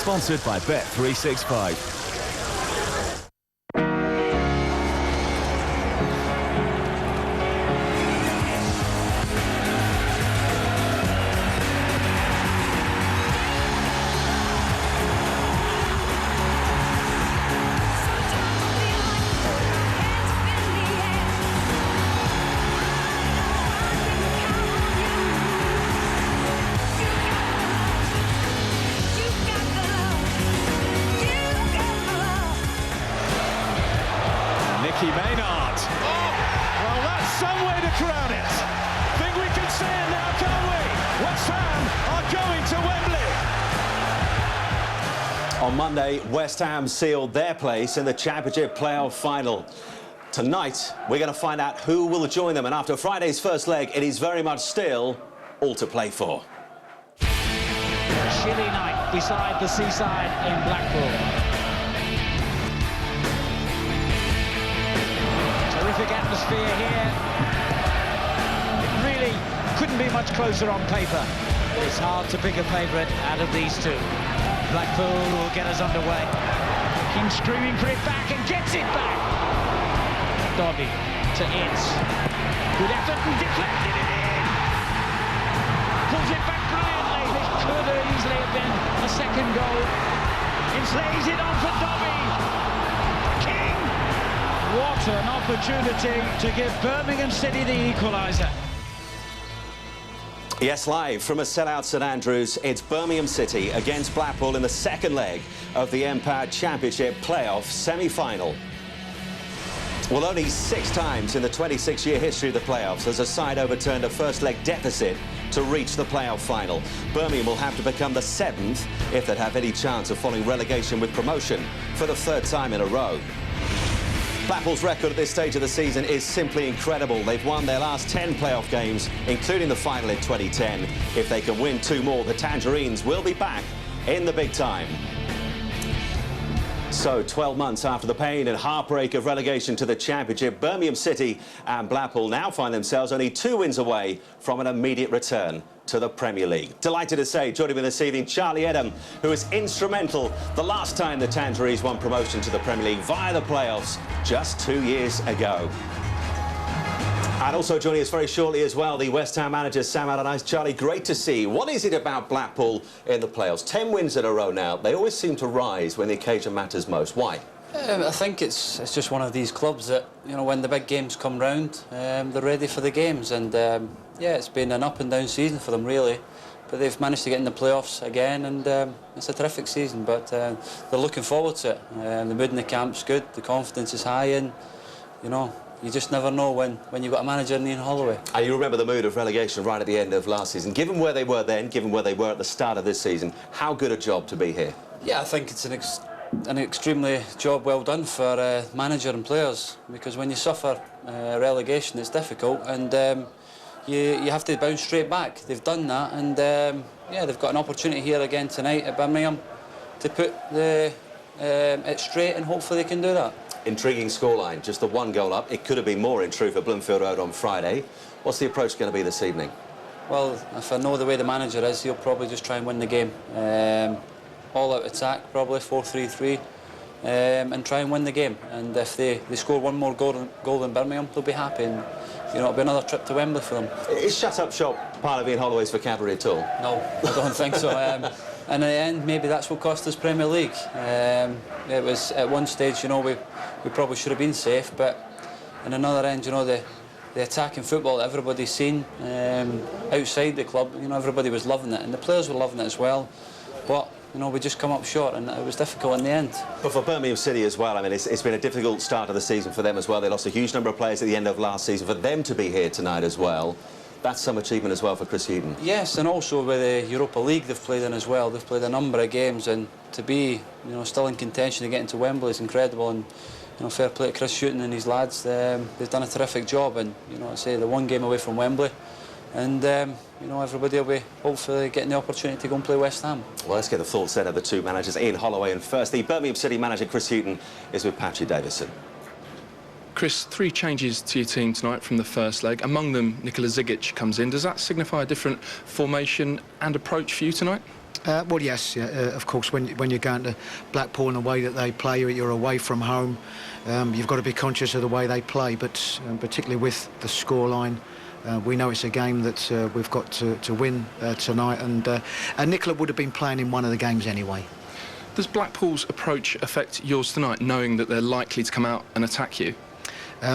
Sponsored by Bet365. Maynard. Oh, well, that's some way to crown it. Think we can say it now, can't we? West Ham are going to Wembley. On Monday, West Ham sealed their place in the Championship playoff final. Tonight, we're going to find out who will join them, and after Friday's first leg, it is very much still all to play for. Chilly night beside the seaside in Blackpool. Terrific atmosphere here. It really couldn't be much closer on paper. It's hard to pick a favourite out of these two. Blackpool will get us underway. King screaming for it back and gets it back. Dobby to Ince. Good effort and deflected it in. Pulls it back brilliantly. This could have easily have been a second goal. Ince lays it on for Dobby. What an opportunity to give Birmingham City the equaliser. Yes, live from a sellout St Andrews, it's Birmingham City against Blackpool in the second leg of the Empowered Championship playoff semi-final. Well, only 6 times in the 26-year history of the playoffs has a side overturned a first-leg deficit to reach the playoff final. Birmingham will have to become the 7th if they'd have any chance of following relegation with promotion for the 3rd time in a row. Blackpool's record at this stage of the season is simply incredible. They've won their last 10 playoff games, including the final in 2010. If they can win 2 more, the Tangerines will be back in the big time. So, 12 months after the pain and heartbreak of relegation to the Championship, Birmingham City and Blackpool now find themselves only 2 wins away from an immediate return to the Premier League. Delighted to say, joining me this evening, Charlie Edham, who was instrumental the last time the Tangerines won promotion to the Premier League via the playoffs just 2 years ago. And also joining us very shortly as well, the West Ham manager, Sam Allardyce. Charlie, great to see. What is it about Blackpool in the playoffs? 10 wins in a row now. They always seem to rise when the occasion matters most. Why? I think it's just one of these clubs that, you know, when the big games come round, they're ready for the games. And, yeah, it's been an up and down season for them, really. But they've managed to get in the playoffs again, and it's a terrific season. But they're looking forward to it. The mood in the camp's good, the confidence is high, and, you know, you just never know when you've got a manager in Ian Holloway. And you remember the mood of relegation right at the end of last season. Given where they were then, given where they were at the start of this season, how good a job to be here? Yeah, I think it's an extremely job well done for manager and players, because when you suffer relegation, it's difficult, and you have to bounce straight back. They've done that, and yeah, they've got an opportunity here again tonight at Birmingham to put it straight, and hopefully they can do that. Intriguing scoreline, just the 1 goal up. It could have been more in truth at Bloomfield Road on Friday. What's the approach going to be this evening? Well, if I know the way the manager is, he'll probably just try and win the game. All-out attack, probably 4-3-3, and try and win the game. And if they score 1 more goal than Birmingham, they'll be happy. And, you know, it'll be another trip to Wembley for them. Is shut-up shop part of Ian Holloway's vocabulary at all? No, I don't think so. And in the end, maybe that's what cost us Premier League. It was, at one stage, you know, we probably should have been safe, but in another end, you know, the attacking football that everybody's seen outside the club, you know, everybody was loving it, and the players were loving it as well. But, you know, we just come up short, and it was difficult in the end. But for Birmingham City as well, I mean, it's been a difficult start of the season for them as well. They lost a huge number of players at the end of last season. For them to be here tonight as well, that's some achievement as well for Chris Hughton. Yes, and also with the Europa League they've played in as well. They've played a number of games, and to be, you know, still in contention to get into Wembley is incredible. And, you know, fair play to Chris Hughton and his lads. They've done a terrific job, and, you know, I say they're 1 game away from Wembley, and you know, everybody will be hopefully getting the opportunity to go and play West Ham. Well, let's get the thoughts then of the 2 managers, Ian Holloway and first the Birmingham City manager Chris Hughton is with Patrick Davison. Chris, 3 changes to your team tonight from the first leg. Among them, Nikola Zigic comes in. Does that signify a different formation and approach for you tonight? Well, yes, yeah, of course. When you're going to Blackpool and the way that they play, you're away from home. You've got to be conscious of the way they play, but particularly with the scoreline, we know it's a game that we've got to win tonight. And Nicola would have been playing in one of the games anyway. Does Blackpool's approach affect yours tonight, knowing that they're likely to come out and attack you?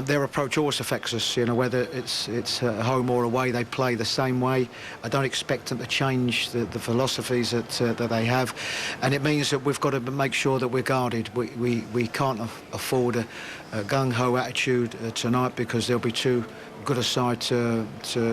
Their approach always affects us, whether it's home or away, they play the same way. I don't expect them to change the philosophies that they have, and it means that we've got to make sure that we're guarded. We can't afford a gung-ho attitude tonight, because they'll be too good a side to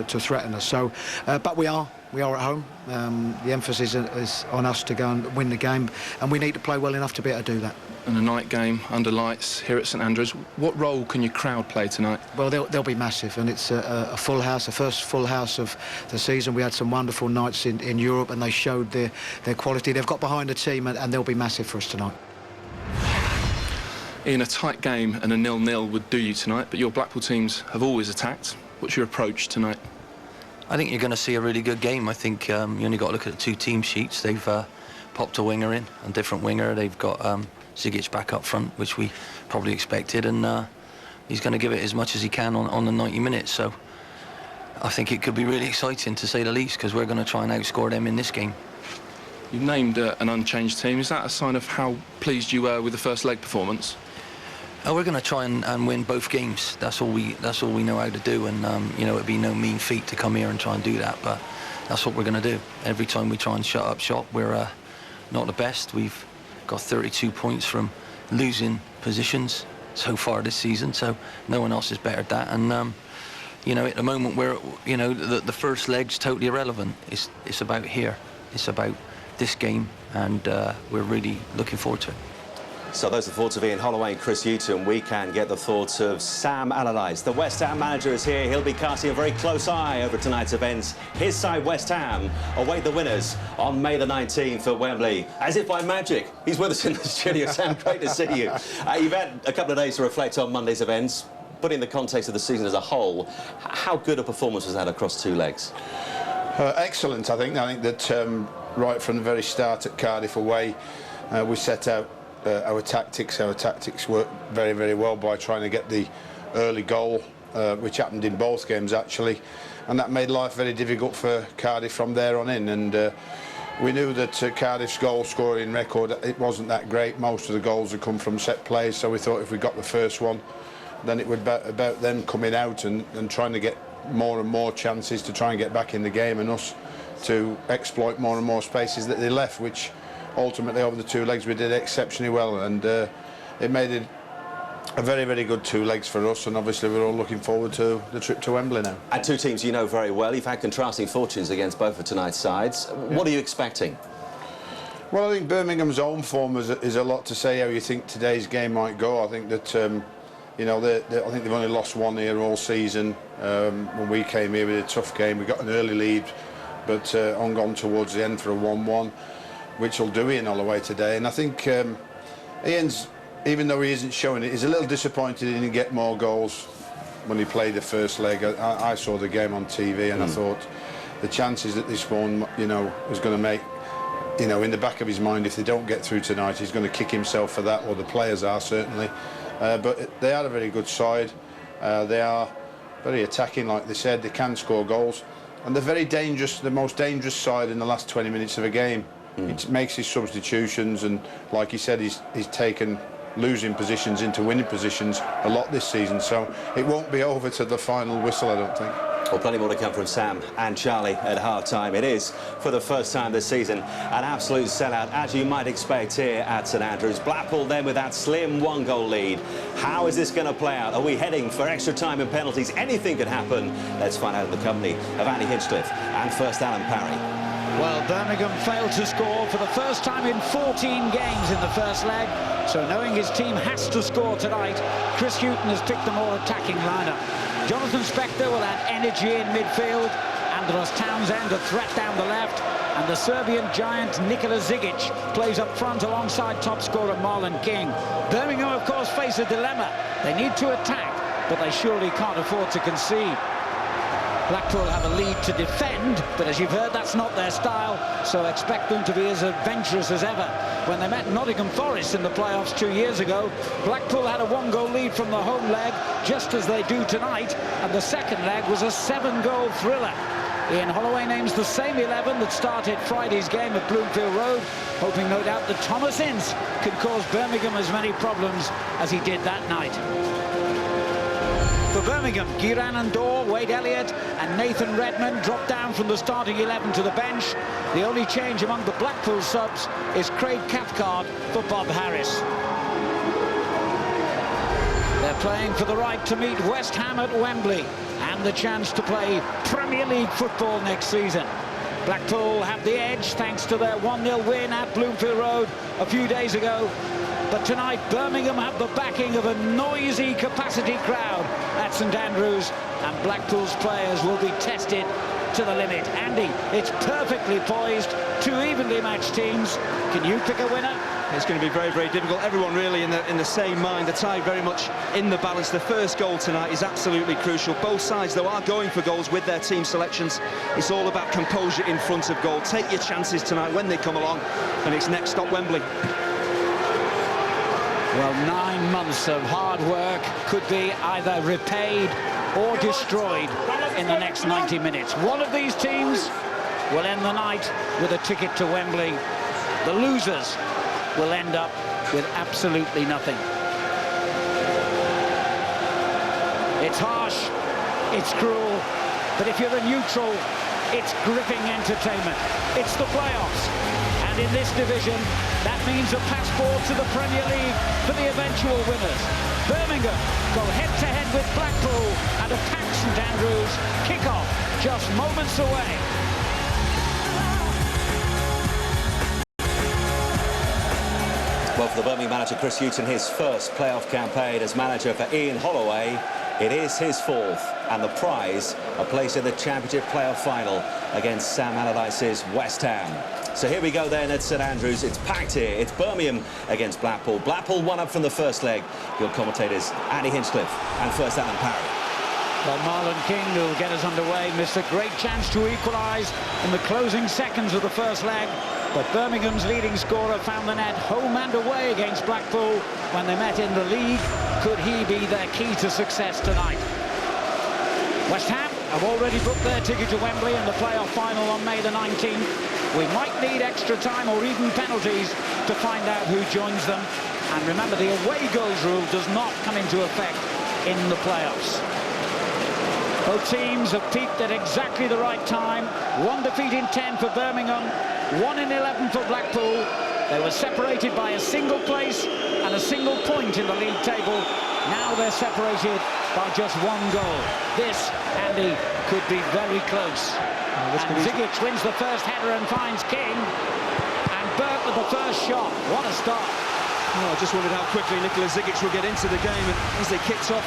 threaten us. So, but we are at home. The emphasis is on us to go and win the game, and we need to play well enough to be able to do that. And a night game under lights here at St Andrews. What role can your crowd play tonight? Well, they'll be massive, and it's a full house, the first full house of the season. We had some wonderful nights in Europe, and they showed their quality. They've got behind the team, and they'll be massive for us tonight. In a tight game, and a 0-0 would do you tonight, but your Blackpool teams have always attacked. What's your approach tonight? I think you're going to see a really good game. I think you only got to look at the two team sheets. They've popped a winger in, a different winger. They've got Zigic back up front, which we probably expected, and he's going to give it as much as he can on the 90 minutes. So I think it could be really exciting, to say the least, because we're going to try and outscore them in this game. You've named an unchanged team. Is that a sign of how pleased you were with the first leg performance? We're going to try and win both games. That's all we know how to do, and it'd be no mean feat to come here and try and do that, but that's what we're going to do. Every time we try and shut up shop, we're not the best. We've got 32 points from losing positions so far this season, so no one else is better at that. And at the moment, we're the first leg's totally irrelevant. It's about here. It's about this game, and we're really looking forward to it. So those are the thoughts of Ian Holloway and Chris Hughton. We can get the thoughts of Sam Allardyce. The West Ham manager is here. He'll be casting a very close eye over tonight's events. His side, West Ham, await the winners on May the 19th at Wembley. As if by magic, he's with us in the studio. Sam, great to see you. You've had a couple of days to reflect on Monday's events, but in the context of the season as a whole, how good a performance was that across two legs? Excellent, I think. I think that right from the very start at Cardiff away, we set out our tactics. Our tactics worked very, very well by trying to get the early goal, which happened in both games actually, and that made life very difficult for Cardiff from there on in. And we knew that Cardiff's goal scoring record, it wasn't that great. Most of the goals had come from set plays, so we thought if we got the first one, then it would be about them coming out and trying to get more and more chances to try and get back in the game, and us to exploit more and more spaces that they left, which ultimately over the two legs we did exceptionally well, and it made it a very, very good two legs for us, and obviously we're all looking forward to the trip to Wembley now. And two teams you know very well. You've had contrasting fortunes against both of tonight's sides. Yeah. What are you expecting? Well, I think Birmingham's home form is a lot to say how you think today's game might go. I think that I think they've only lost one here all season. When we came here with a tough game, we got an early lead, but on gone towards the end for a 1-1. Which will do Ian Holloway today, and I think Ian's, even though he isn't showing it, he's a little disappointed he didn't get more goals when he played the first leg. I saw the game on TV, and I thought the chances that this one, was going to make, in the back of his mind, if they don't get through tonight, he's going to kick himself for that, or the players are certainly. But they are a very good side. They are very attacking, like they said. They can score goals, and they're very dangerous. The most dangerous side in the last 20 minutes of a game. He makes his substitutions, and like he said, he's taken losing positions into winning positions a lot this season, so it won't be over to the final whistle, I don't think. Well, plenty more to come from Sam and Charlie at half-time. It is, for the first time this season, an absolute sellout, as you might expect here at St Andrews. Blackpool then with that slim one-goal lead. How is this going to play out? Are we heading for extra time and penalties? Anything could happen. Let's find out in the company of Andy Hinchcliffe and first Alan Parry. Well, Birmingham failed to score for the first time in 14 games in the first leg, so knowing his team has to score tonight, Chris Hughton has picked the more attacking lineup. Jonathan Spector will add energy in midfield, Andros Townsend a threat down the left, and the Serbian giant Nikola Zigic plays up front alongside top scorer Marlon King. Birmingham, of course, face a dilemma. They need to attack, but they surely can't afford to concede. Blackpool have a lead to defend, but as you've heard, that's not their style, so expect them to be as adventurous as ever. When they met Nottingham Forest in the playoffs 2 years ago, Blackpool had a 1-goal lead from the home leg, just as they do tonight, and the second leg was a 7-goal thriller. Ian Holloway names the same 11 that started Friday's game at Bloomfield Road, hoping no doubt that Thomas Ince could cause Birmingham as many problems as he did that night. For Birmingham, Giran and Dorr, Wade Elliott and Nathan Redmond dropped down from the starting 11 to the bench. The only change among the Blackpool subs is Craig Cathcart for Bob Harris. They're playing for the right to meet West Ham at Wembley and the chance to play Premier League football next season. Blackpool have the edge thanks to their 1-0 win at Bloomfield Road a few days ago. But tonight, Birmingham have the backing of a noisy capacity crowd at St Andrews, and Blackpool's players will be tested to the limit. Andy, it's perfectly poised, two evenly matched teams. Can you pick a winner? It's going to be very, very difficult. Everyone really in the same mind. The tie very much in the balance. The first goal tonight is absolutely crucial. Both sides, though, are going for goals with their team selections. It's all about composure in front of goal. Take your chances tonight when they come along, and it's next stop Wembley. Well, 9 months of hard work could be either repaid or destroyed in the next 90 minutes. One of these teams will end the night with a ticket to Wembley. The losers will end up with absolutely nothing. It's harsh, it's cruel, but if you're a neutral, it's gripping entertainment. It's the playoffs, and in this division, that means a passport to the Premier League for the eventual winners. Birmingham go head-to-head with Blackpool at a packed St Andrews. Kick-off just moments away. Well, for the Birmingham manager Chris Hughton, his first playoff campaign as manager for Ian Holloway, it is his fourth, and the prize, a place in the Championship playoff final against Sam Allardyce's West Ham. So here we go then at St Andrews. It's packed here. It's Birmingham against Blackpool. Blackpool one up from the first leg. Your commentators, Andy Hinchcliffe and first Alan Parry. Well, Marlon King, who will get us underway, missed a great chance to equalise in the closing seconds of the first leg. But Birmingham's leading scorer found the net home and away against Blackpool when they met in the league. Could he be their key to success tonight? West Ham have already booked their ticket to Wembley in the playoff final on May the 19th. We might need extra time or even penalties to find out who joins them. And remember, the away goals rule does not come into effect in the playoffs. Both teams have peaked at exactly the right time. 1 defeat in 10 for Birmingham, 1 in 11 for Blackpool. They were separated by a single place and a single point in the league table. Now they're separated by just 1 goal. This, Andy, could be very close. And Zigic wins the first header and finds King. And Burke with the first shot. What a start. Oh, I just wondered how quickly Nikola Zigic will get into the game, and as they kicked off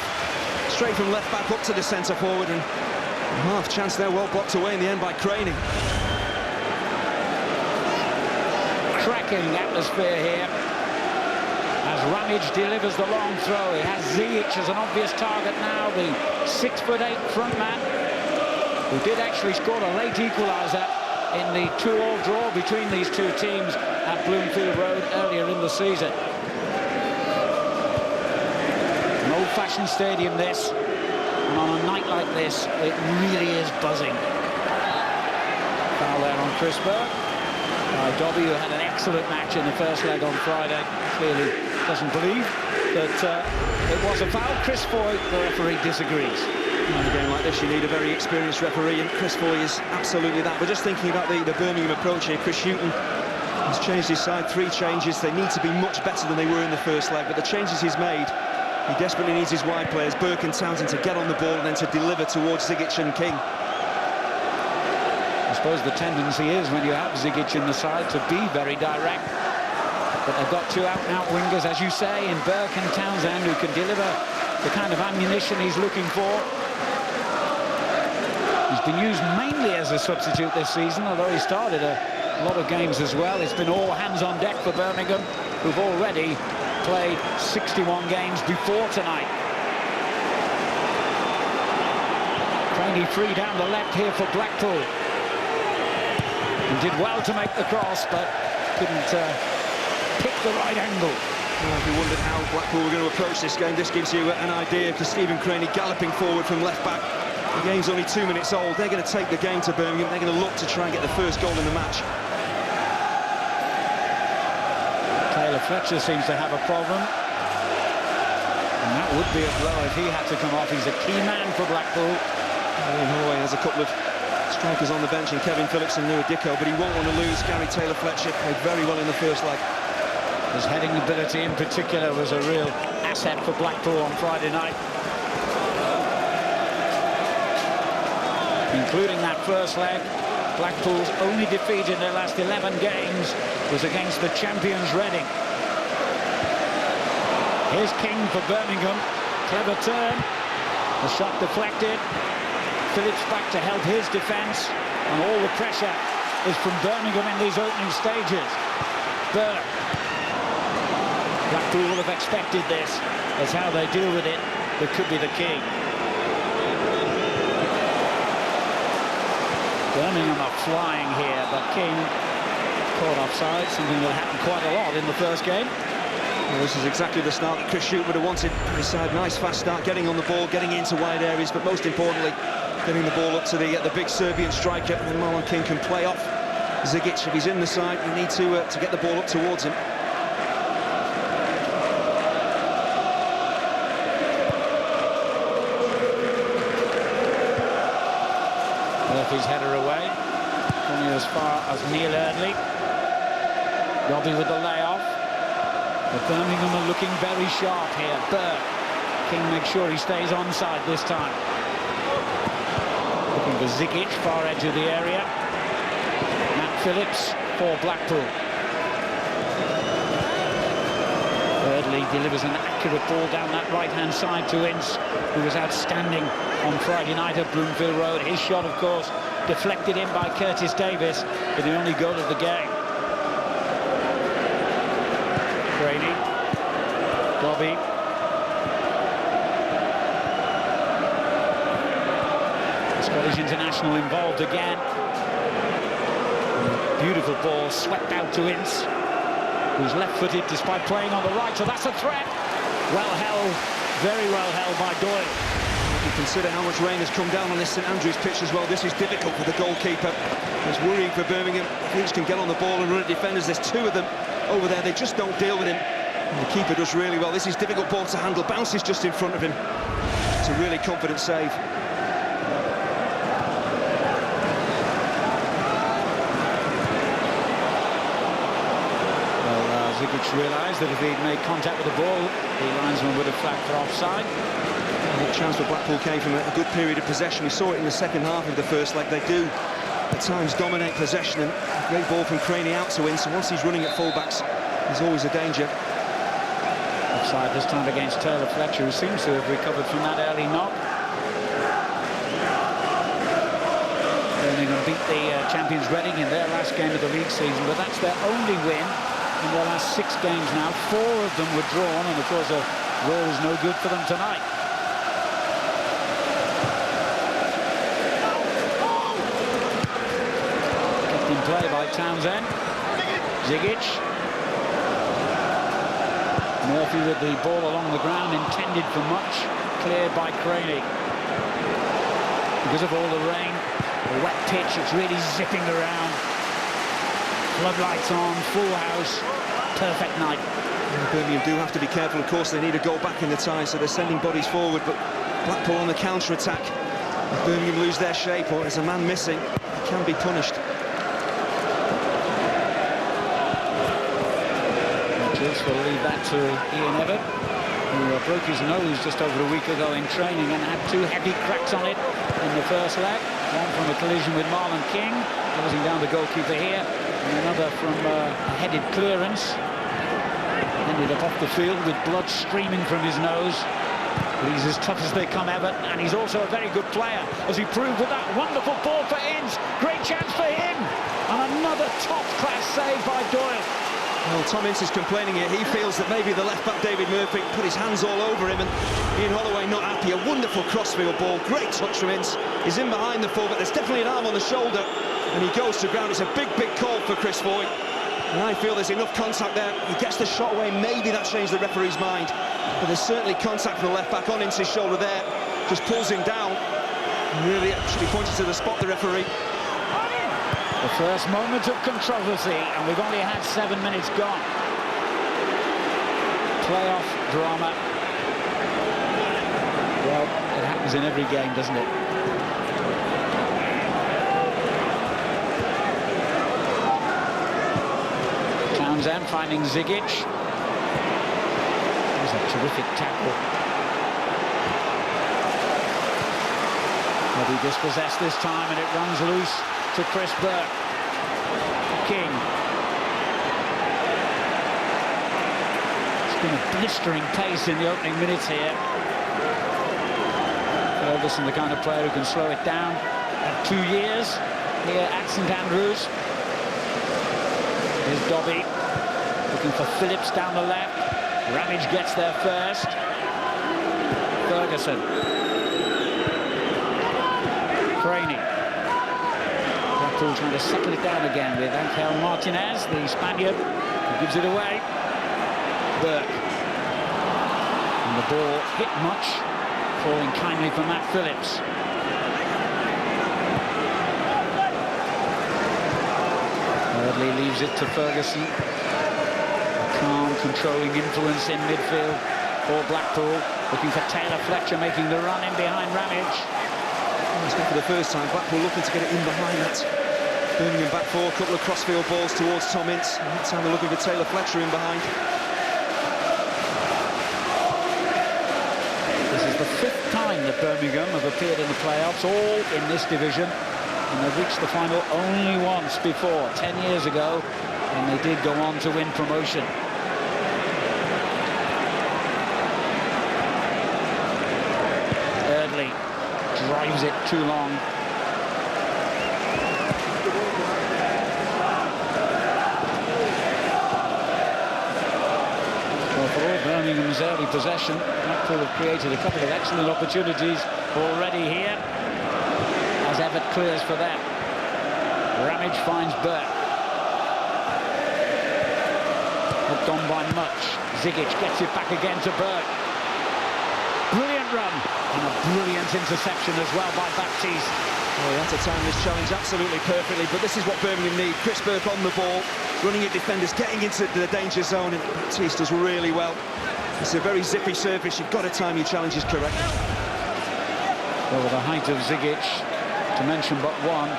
straight from left back up to the centre forward, and half chance there, well blocked away in the end by Craney. Cracking atmosphere here as Ramage delivers the long throw. He has Zigic as an obvious target now, the 6'8" front man, who did actually score a late equaliser in the 2-2 draw between these two teams at Bloomfield Road earlier in the season. An old-fashioned stadium this, and on a night like this, it really is buzzing. Foul there on Chris Burke by Dobby, who had an excellent match in the first leg on Friday. Clearly doesn't believe that it was a foul. Chris Foy, the referee, disagrees. In a game like this, you need a very experienced referee, and Chris Foy is absolutely that. But just thinking about the Birmingham approach here, Chris Hughton has changed his side, 3 changes. They need to be much better than they were in the first leg, but the changes he's made, he desperately needs his wide players, Burke and Townsend, to get on the ball and then to deliver towards Zigic and King. I suppose the tendency is, when you have Zigic in the side, to be very direct. But they've got 2 out-and-out wingers, as you say, in Burke and Townsend, who can deliver the kind of ammunition he's looking for. He's been used mainly as a substitute this season, although he started a lot of games as well. It's been all hands on deck for Birmingham, who've already played 61 games before tonight. Craney free down the left here for Blackpool. He did well to make the cross, but couldn't pick the right angle. Well, if you wondered how Blackpool were going to approach this game, this gives you an idea, because Stephen Craney galloping forward from left back. The game's only 2 minutes old. They're going to take the game to Birmingham. They're going to look to try and get the first goal in the match. Taylor Fletcher seems to have a problem. And that would be a blow if he had to come off. He's a key man for Blackpool. Ian Holloway has a couple of strikers on the bench in Kevin Phillips and Noah Dicko, but he won't want to lose. Gary Taylor Fletcher played very well in the first leg. His heading ability in particular was a real asset for Blackpool on Friday night. Including that first leg, Blackpool's only defeat in their last 11 games was against the champions Reading. Here's King for Birmingham. Clever turn. The shot deflected. Phillips back to help his defence. And all the pressure is from Birmingham in these opening stages. Burke. Blackpool will have expected this. That's how they deal with it. That could be the key. Birmingham are flying here, but King caught offside, something that happened quite a lot in the first game. Well, this is exactly the start that Chris Shute would have wanted. His side, nice fast start, getting on the ball, getting into wide areas, but most importantly, getting the ball up to the big Serbian striker, and Marlon King can play off Zigic. If he's in the side, you need to get the ball up towards him. Murphy's header away, coming as far as Neil Eardley. Robbie with the layoff. But Birmingham are looking very sharp here. Burke. King makes sure he stays onside this time. Looking for Zigic, far edge of the area. Matt Phillips for Blackpool. Eardley delivers an accurate ball down that right-hand side to Ince, who was outstanding on Friday night at Broomfield Road. His shot, of course, deflected in by Curtis Davis for the only goal of the game. Craney, Dobby. The Scottish international involved again. Beautiful ball swept out to Ince, who's left-footed despite playing on the right, so that's a threat. Well held, very well held by Doyle. If you consider how much rain has come down on this St Andrews pitch as well, this is difficult for the goalkeeper. It's worrying for Birmingham. If each can get on the ball and run at defenders, there's two of them over there, they just don't deal with him. And the keeper does really well. This is difficult ball to handle, bounces just in front of him. It's a really confident save. Zigic realised that if he'd made contact with the ball, the linesman would have flagged for offside. The chance for Blackpool came from a good period of possession. We saw it in the second half of the first leg. They do, at times, dominate possession, and a great ball from Craney out to Ince. So once he's running at full-backs, there's always a danger. Offside this time against Taylor Fletcher, who seems to have recovered from that early knock. Birmingham beat the champions Reading in their last game of the league season, but that's their only win in their last 6 games now. 4 of them were drawn, and of course a draw is no good for them tonight. Kept in play by Townsend. Zigic. Murphy with the ball along the ground, intended for much. Cleared by Craney. Because of all the rain, the wet pitch, it's really zipping around. Floodlights on, full house, perfect night. Birmingham do have to be careful, of course. They need a goal back in the tie, so they're sending bodies forward, but Blackpool on the counter-attack. If Birmingham lose their shape or there's a man missing, they can be punished. Richards will leave that to Ian Evatt, who broke his nose just over a week ago in training and had 2 heavy cracks on it in the first leg. One from a collision with Marlon King, closing down the goalkeeper here, and another from a headed clearance. Ended up off the field with blood streaming from his nose. But he's as tough as they come, Evatt, and he's also a very good player, as he proved with that wonderful ball for Ince. Great chance for him, and another top-class save by Doyle. Well, Tom Ince is complaining here. He feels that maybe the left-back David Murphy put his hands all over him, and Ian Holloway not happy. A wonderful crossfield ball, great touch from Ince. He's in behind the full, but there's definitely an arm on the shoulder, and he goes to ground. It's a big, big call for Chris Foy, and I feel there's enough contact there. He gets the shot away, maybe that changed the referee's mind, but there's certainly contact from the left-back on Ince's shoulder there. Just pulls him down. Really actually pointed to the spot, the referee. The first moment of controversy, and we've only had 7 minutes gone. Playoff drama. Well, it happens in every game, doesn't it? Townsend finding Zigic. That was a terrific tackle. But he dispossessed this time, and it runs loose to Chris Burke. King. It's been a blistering pace in the opening minutes here. Ferguson, the kind of player who can slow it down. At 2 years here at St Andrews. Here's Dobby looking for Phillips down the left. Ramage gets there first. Ferguson. Craney. Blackpool trying to settle it down again with Angel Martinez, the Spaniard, who gives it away. Burke. And the ball hit much, falling kindly for Matt Phillips. Eardley leaves it to Ferguson. A calm, controlling influence in midfield for Blackpool. Looking for Taylor Fletcher, making the run in behind Ramage. For the first time, Blackpool looking to get it in behind that Birmingham back four. A couple of crossfield balls towards Tom Ince. And that time they're looking for Taylor Fletcher in behind. This is the 5th time that Birmingham have appeared in the playoffs, all in this division. And they've reached the final only once before, 10 years ago, and they did go on to win promotion. Eardley drives it too long. Well, for all Birmingham's early possession, Blackpool have created a couple of excellent opportunities already here, as Everett clears for them. Ramage finds Burke. Hooked on by Much. Zigic gets it back again to Burke. Brilliant run, and a brilliant interception as well by Baptiste. Oh, he had to time this challenge absolutely perfectly, but this is what Birmingham need. Chris Burke on the ball, running at defenders, getting into the danger zone, and Baptiste does really well. It's a very zippy surface. You've got to time your challenges correctly. Well, with the height of Zigic, to mention but one,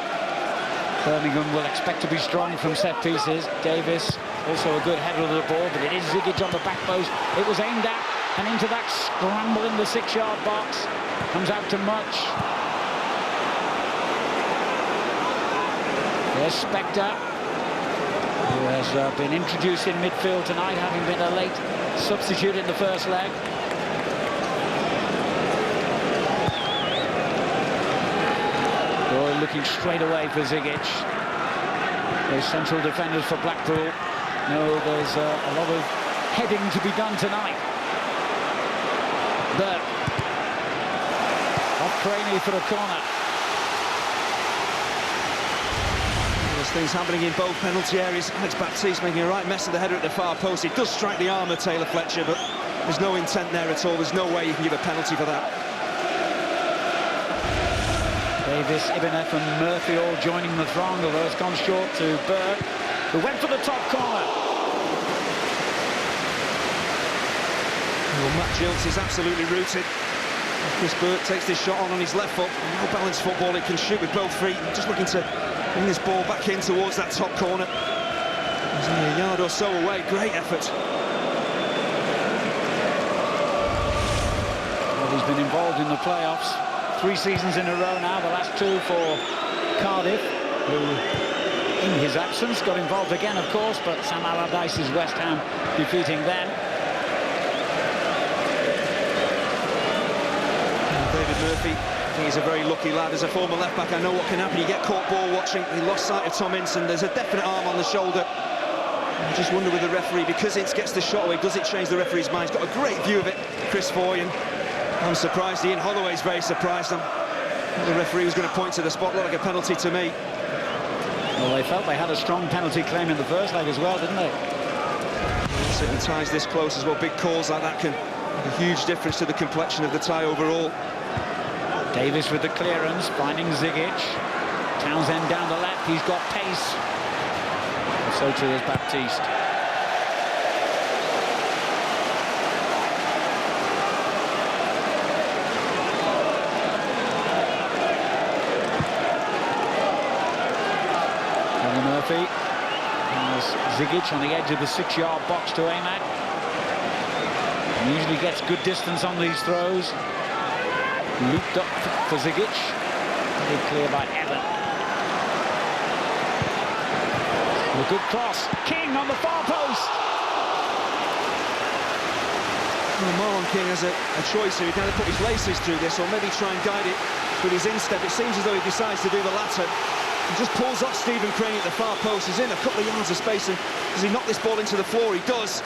Birmingham will expect to be strong from set pieces. Davis, also a good header of the ball, but it is Zigic on the back post. It was aimed at, and into that scramble in the 6-yard box. Comes out to Much. There's Spector, who has been introduced in midfield tonight, having been a late substitute in the first leg. Looking straight away for Zigic. Those central defenders for Blackpool know there's a lot of heading to be done tonight. Burke. Off Craney for a corner. There's things happening in both penalty areas. Alex Baptiste making a right mess of the header at the far post. It does strike the arm of Taylor Fletcher, but there's no intent there at all. There's no way you can give a penalty for that. Davis, Ibanez and Murphy all joining the throng, although it's gone short to Burke, who went for the top corner. Well, Matt Gilts is absolutely rooted. Chris Burke takes this shot on his left foot. No balanced football, it can shoot with both feet. Just looking to bring this ball back in towards that top corner. He's only a yard or so away. Great effort. Well, he's been involved in the playoffs 3 seasons in a row now, the last 2 for Cardiff, who in his absence got involved again, of course, but Sam Allardyce's West Ham defeating them. David Murphy, I think he's a very lucky lad. As a former left-back, I know what can happen. You get caught ball watching. He lost sight of Tom Ince, and there's a definite arm on the shoulder. I just wonder with the referee, because it gets the shot away, does it change the referee's mind? He's got a great view of it, Chris Foy, and I'm surprised. Ian Holloway's very surprised. The referee was going to point to the spot, looked like a penalty to me. Well, they felt they had a strong penalty claim in the first leg as well, didn't they? Certainly ties this close as well. Big calls like that can make a huge difference to the complexion of the tie overall. Davis with the clearance, finding Zigic. Townsend down the left, he's got pace. And so too is Baptiste. Murphy has Zigic on the edge of the 6-yard box to aim at. And usually gets good distance on these throws. Looped up for Zigic. Very clear by Evan. A good cross. King on the far post. Well, Marlon King has a choice here. He can either put his laces through this or maybe try and guide it with his instep. It seems as though he decides to do the latter. He just pulls off Stephen Crane at the far post. He's in a couple of yards of space, and does he knock this ball into the floor? He does.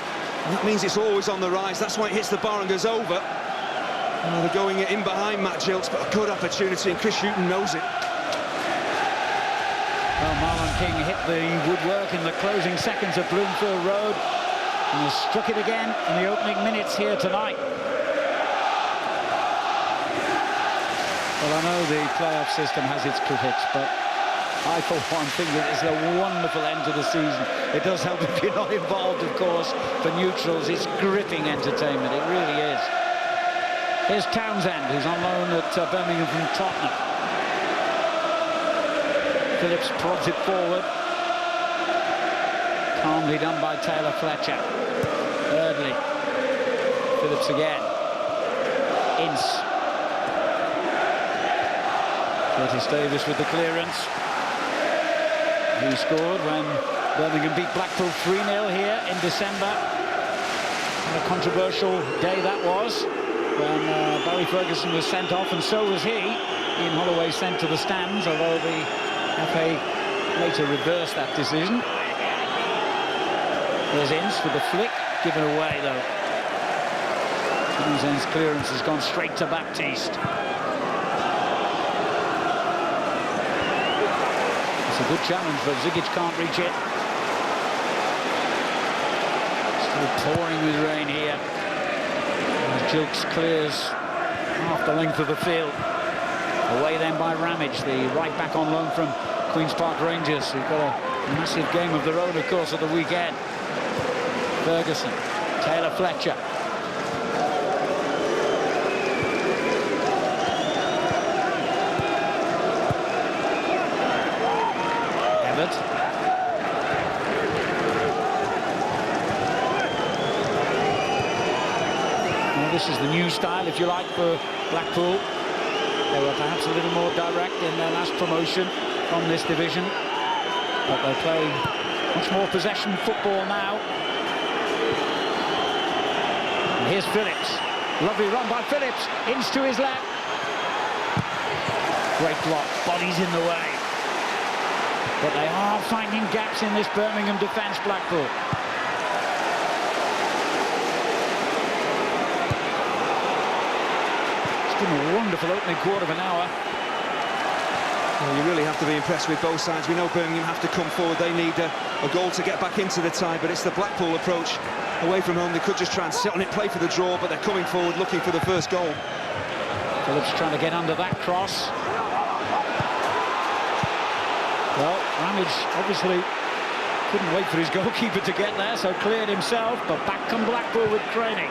And that means it's always on the rise. That's why it hits the bar and goes over. They're going in behind Matt Gilks, but a good opportunity, and Chris Hughton knows it. Well, Marlon King hit the woodwork in the closing seconds of Bloomfield Road and has struck it again in the opening minutes here tonight. Well, I know the playoff system has its critics, but I, for one, think that it's a wonderful end to the season. It does help if you're not involved, of course. For neutrals, it's gripping entertainment. It really is. Here's Townsend, who's on loan at Birmingham from Tottenham. Phillips prods it forward. Calmly done by Taylor Fletcher. Thirdly, Phillips again. Ince. Curtis Davis with the clearance. He scored when Birmingham beat Blackpool 3-0 here in December. And a controversial day that was, when Barry Ferguson was sent off, and so was he. Ian Holloway sent to the stands, although the FA later reversed that decision. There's Ince with the flick, given away though. Townsend's clearance has gone straight to Baptiste. It's a good challenge, but Zigic can't reach it. Still pouring with rain here. As Gilks clears half the length of the field. Away then by Ramage, the right back on loan from Queen's Park Rangers, who've got a massive game of their own, of course, at the weekend. Ferguson, Taylor Fletcher. Everett. Well, this is the new style, if you like, for Blackpool. They were perhaps a little more direct in their last promotion from this division, but they play much more possession football now. And here's Phillips. Lovely run by Phillips. Inch to his left. Great block. Bodies in the way. But they are finding gaps in this Birmingham defence, Blackpool. It's been a wonderful opening quarter of an hour. Well, you really have to be impressed with both sides. We know Birmingham have to come forward. They need a goal to get back into the tie, but it's the Blackpool approach. Away from home, they could just try and sit on it, play for the draw, but they're coming forward looking for the first goal. Phillips trying to get under that cross. Well, Ramage obviously couldn't wait for his goalkeeper to get there, so cleared himself, but back come Blackpool with training.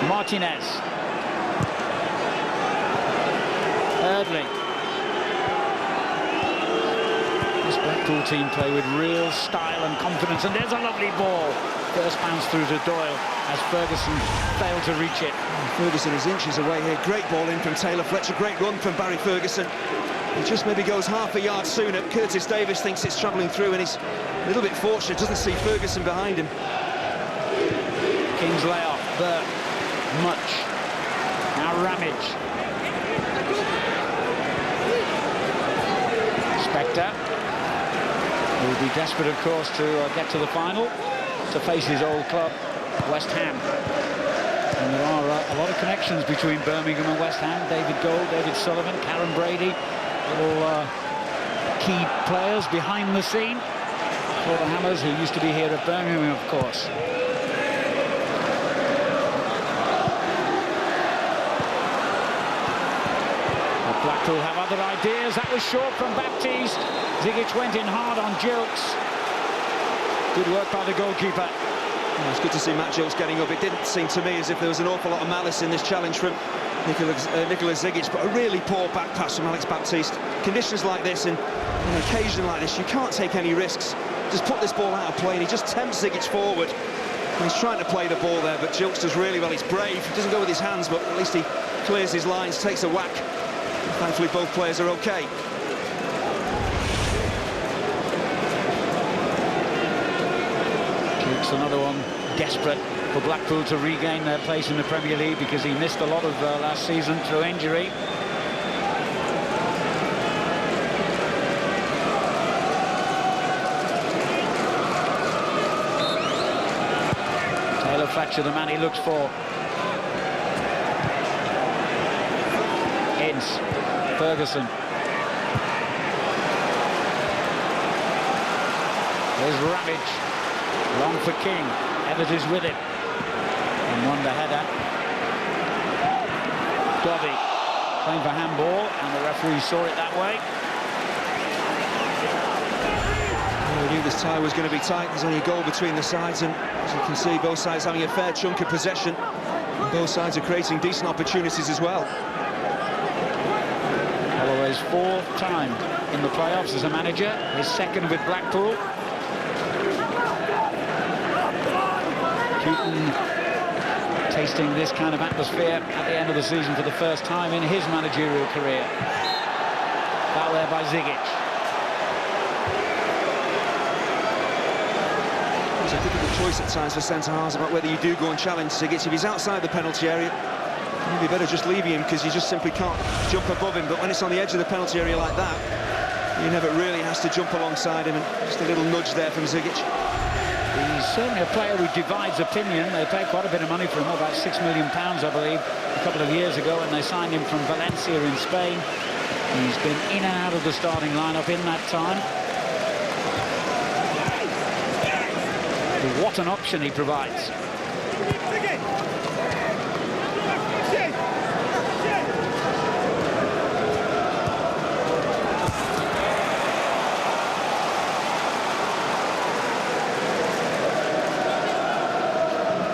Martinez. Eardley. This Blackpool team play with real style and confidence, and there's a lovely ball. First bounce through to Doyle as Ferguson failed to reach it. Ferguson is inches away here. Great ball in from Taylor Fletcher. Great run from Barry Ferguson. He just maybe goes half a yard sooner. Curtis Davis thinks it's travelling through, and he's a little bit fortunate. Doesn't see Ferguson behind him. King's layoff. Burke. Much. Now Ramage. Spectre. He'll be desperate, of course, to get to the final, to face his old club, West Ham. And there are a lot of connections between Birmingham and West Ham. David Gold, David Sullivan, Karen Brady, all key players behind the scene for the Hammers, who used to be here at Birmingham, of course. But Blackpool have other ideas. That was short from Baptiste. Zigic went in hard on Jilks. Good work by the goalkeeper. Yeah, it's good to see Matt Jilks getting up. It didn't seem to me as if there was an awful lot of malice in this challenge from Nicola Zigic, but a really poor back pass from Alex Baptiste. Conditions like this and an occasion like this, you can't take any risks. Just put this ball out of play, and he just tempts Zigic forward. And he's trying to play the ball there, but Jilks does really well. He's brave. He doesn't go with his hands, but at least he clears his lines, takes a whack. Thankfully, both players are okay. Jilks, another one, desperate for Blackpool to regain their place in the Premier League because he missed a lot of last season through injury. Fletcher, the man he looks for. Ince, Ferguson. There's Ramage. Long for King. Everett is with it. And Wonder header. Dobby playing for handball, and the referee saw it that way. We knew this tie was going to be tight. There's only a goal between the sides, and as you can see, both sides having a fair chunk of possession, and both sides are creating decent opportunities as well. Holloway's fourth time in the playoffs as a manager, his second with Blackpool. Houghton tasting this kind of atmosphere at the end of the season for the first time in his managerial career. Foul there by Zigic. It's a difficult choice at times for centre-halves about whether you do go and challenge Zigic. If he's outside the penalty area, maybe better just leaving him because you just simply can't jump above him. But when it's on the edge of the penalty area like that, he never really has to jump alongside him, and just a little nudge there from Zigic. He's certainly a player who divides opinion. They paid quite a bit of money for him, about £6 million, I believe, a couple of years ago, and they signed him from Valencia in Spain. He's been in and out of the starting lineup in that time. What an option he provides.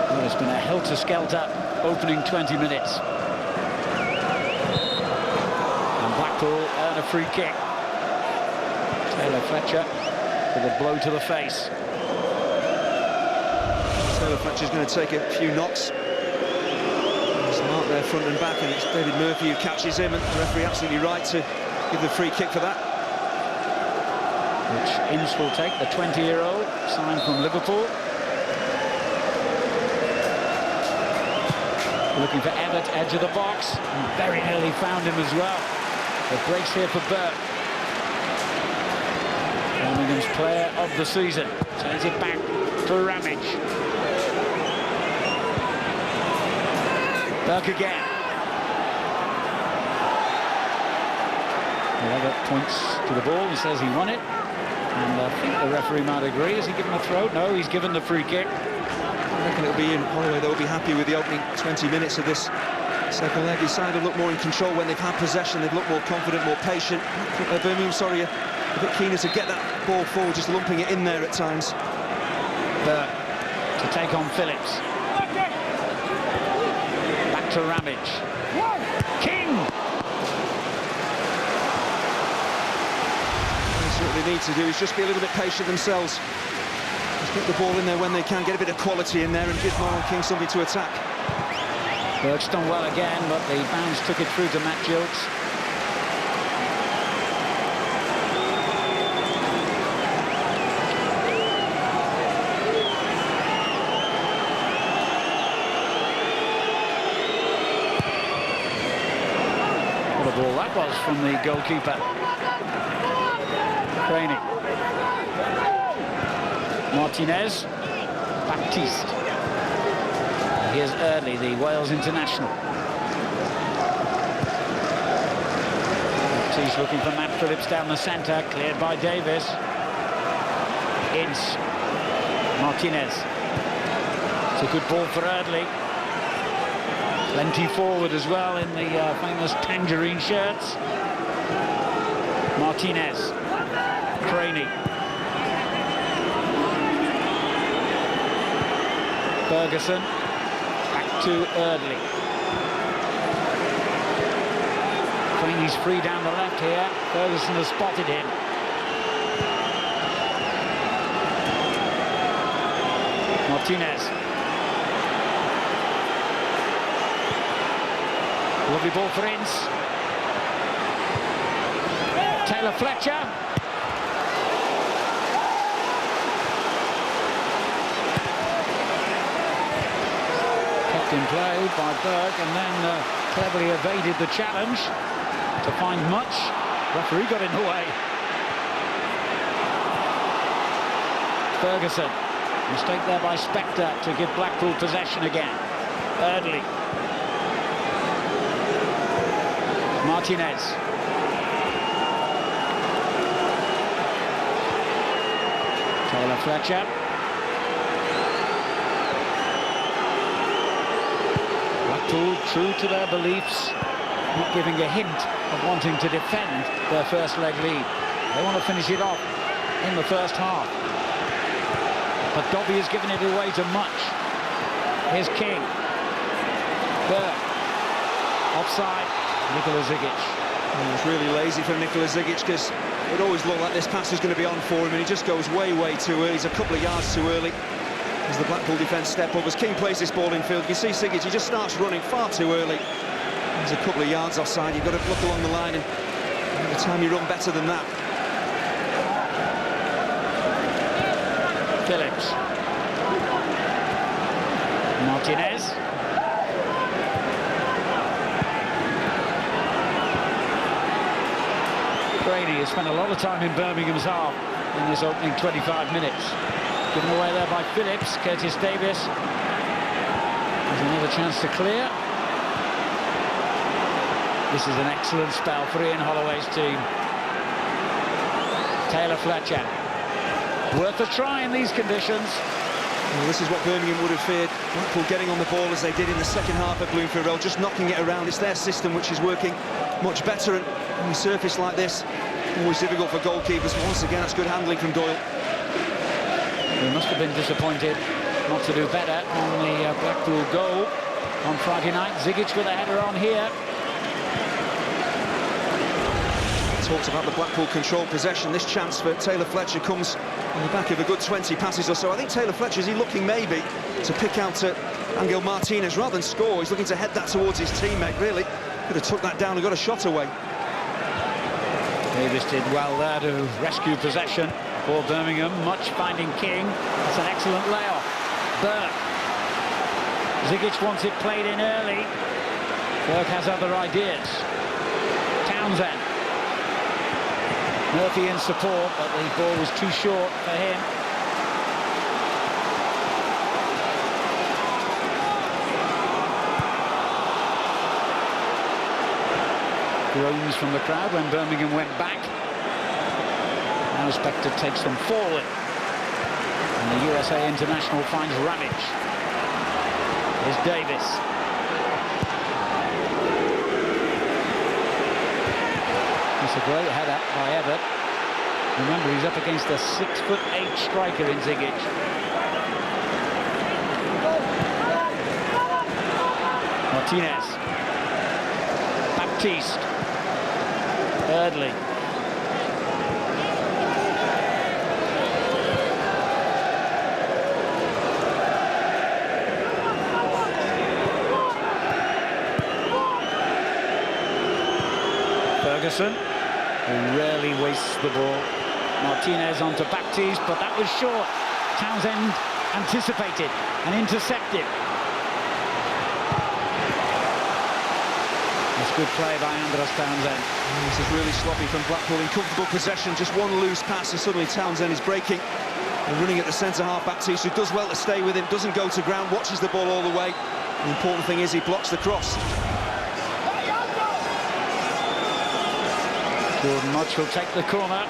Well, it's been a helter-skelter opening 20 minutes. And Blackpool earn a free kick. Taylor Fletcher with a blow to the face. Fletcher's going to take a few knocks. There's Mark there front and back, and it's David Murphy who catches him, and the referee absolutely right to give the free kick for that. Which Ince will take, the 20-year-old, signed from Liverpool. Looking for Everett, edge of the box, and very nearly found him as well. The breaks here for Burke. Birmingham's player of the season. Turns it back for Ramage. Burke again. Everett points to the ball and says he won it. And I think the referee might agree. Has he given a throw? No, he's given the free kick. I reckon it'll be Ian Holloway that will be happy with the opening 20 minutes of this second leg. His side have looked more in control when they've had possession. They've looked more confident, more patient. Birmingham, sorry, a bit keener to get that ball forward, just lumping it in there at times. Burke to take on Phillips. Back to Ramage. King! What they need to do is just be a little bit patient themselves. Just get the ball in there when they can, get a bit of quality in there and give Marlon King something to attack. Burke's done well again, but the bounce took it through to Matt Jilks. What a ball that was from the goalkeeper. Craney. Martinez. Baptiste. Here's Early, the Wales international. Baptiste looking for Matt Phillips down the centre, cleared by Davis. Ince. Martinez. It's a good ball for Early. Plenty forward as well in the famous tangerine shirts. Martinez. Craney. Ferguson. Back to Eardley. Craney's free down the left here. Ferguson has spotted him. Martinez. Lovely ball for Ince. Taylor Fletcher. Kept in play by Berg and then cleverly evaded the challenge to find Much. Referee got in the way. Ferguson. Mistake there by Spector to give Blackpool possession again. Eardley. Martinez. Taylor Fletcher. Blackpool, true to their beliefs, not giving a hint of wanting to defend their first leg lead. They want to finish it off in the first half. But Dobby has given it away to Much. Here's King. Burke. Offside. Nikola Zigic. It was really lazy from Nikola Zigic because it always looked like this pass was going to be on for him, and he just goes way too early. He's a couple of yards too early as the Blackpool defence step up. As King plays this ball in field, you see Zigic, he just starts running far too early. He's a couple of yards offside. You've got to look along the line, and every time you run better than that. Phillips. Martinez. Brady has spent a lot of time in Birmingham's half in this opening 25 minutes. Given away there by Phillips. Curtis Davis has another chance to clear. This is an excellent spell for Ian Holloway's team. Taylor Fletcher. Worth a try in these conditions. Well, this is what Birmingham would have feared. Blackpool getting on the ball as they did in the second half at Bloomfield Road, just knocking it around. It's their system which is working much better, and on a surface like this, always difficult for goalkeepers. Once again, that's good handling from Doyle. He must have been disappointed not to do better on the Blackpool goal on Friday night. Zigic with a header on here. Talked about the Blackpool controlled possession. This chance for Taylor Fletcher comes on the back of a good 20 passes or so. I think Taylor Fletcher, is he looking maybe to pick out Angel Martinez rather than score? He's looking to head that towards his teammate, really. Could have took that down and got a shot away. Davis did well there to rescue possession for Birmingham. Much finding King. That's an excellent layoff. Burke. Zigic wants it played in early. Burke has other ideas. Townsend. Murphy in support, but the ball was too short for him. Groans from the crowd when Birmingham went back. Now Spector takes them forward. And the USA international finds Ravage. Here's Davis. It's a great header by Everett. Remember, he's up against a 6'8" striker in Zigic. Martinez. Baptiste. Eardley. Ferguson, who rarely wastes the ball. Martinez onto Baptiste, but that was short. Townsend anticipated and intercepted. It's good play by Andros Townsend. This is really sloppy from Blackpool in comfortable possession. Just one loose pass and suddenly Townsend is breaking and running at the centre-half back tee, so he does well to stay with him, doesn't go to ground, watches the ball all the way. The important thing is he blocks the cross. Jordan Mutch will take the corner.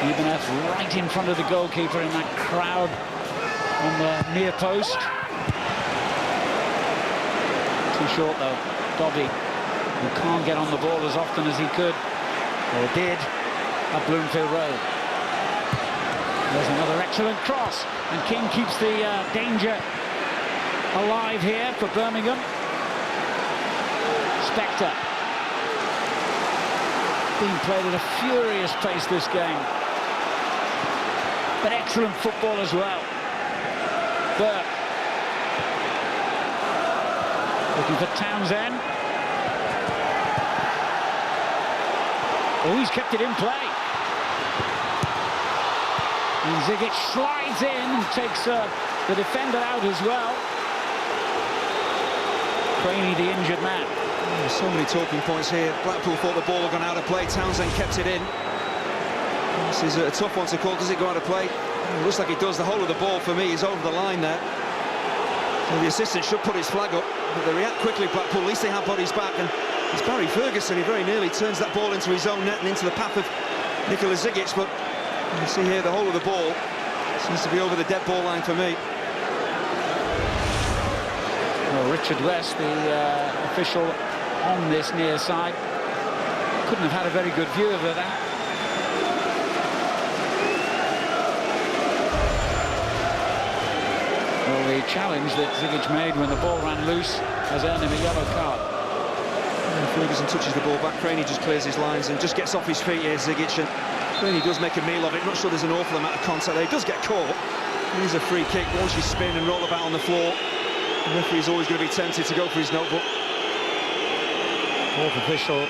Ibanez right in front of the goalkeeper in that crowd on the near post. Too short though. Dobby, who can't get on the ball as often as he could, or did, at Bloomfield Road. There's another excellent cross, and King keeps the danger alive here for Birmingham. Spectre. Being played at a furious pace this game. But excellent football as well. Burke. Looking for Townsend. Oh, he's kept it in play. And Zigic slides in and takes the defender out as well. Craney, the injured man. There's so many talking points here. Blackpool thought the ball had gone out of play. Townsend kept it in. This is a tough one to call. Does it go out of play? It looks like it does. The whole of the ball, for me, is over the line there. So the assistant should put his flag up. But they react quickly, Blackpool. At least they have bodies back. And it's Barry Ferguson. He very nearly turns that ball into his own net and into the path of Nikola Zigic. But you see here, the whole of the ball seems to be over the dead ball line for me. Well, Richard West, the official on this near side, couldn't have had a very good view of that. Well, the challenge that Zigic made when the ball ran loose has earned him a yellow card. And Ferguson touches the ball back. Craney just clears his lines and just gets off his feet here, Zigic. And Craney does make a meal of it. Not sure there's an awful amount of contact there. He does get caught. It is a free kick. Once you spin and roll about on the floor, the referee's always going to be tempted to go for his notebook. Fourth official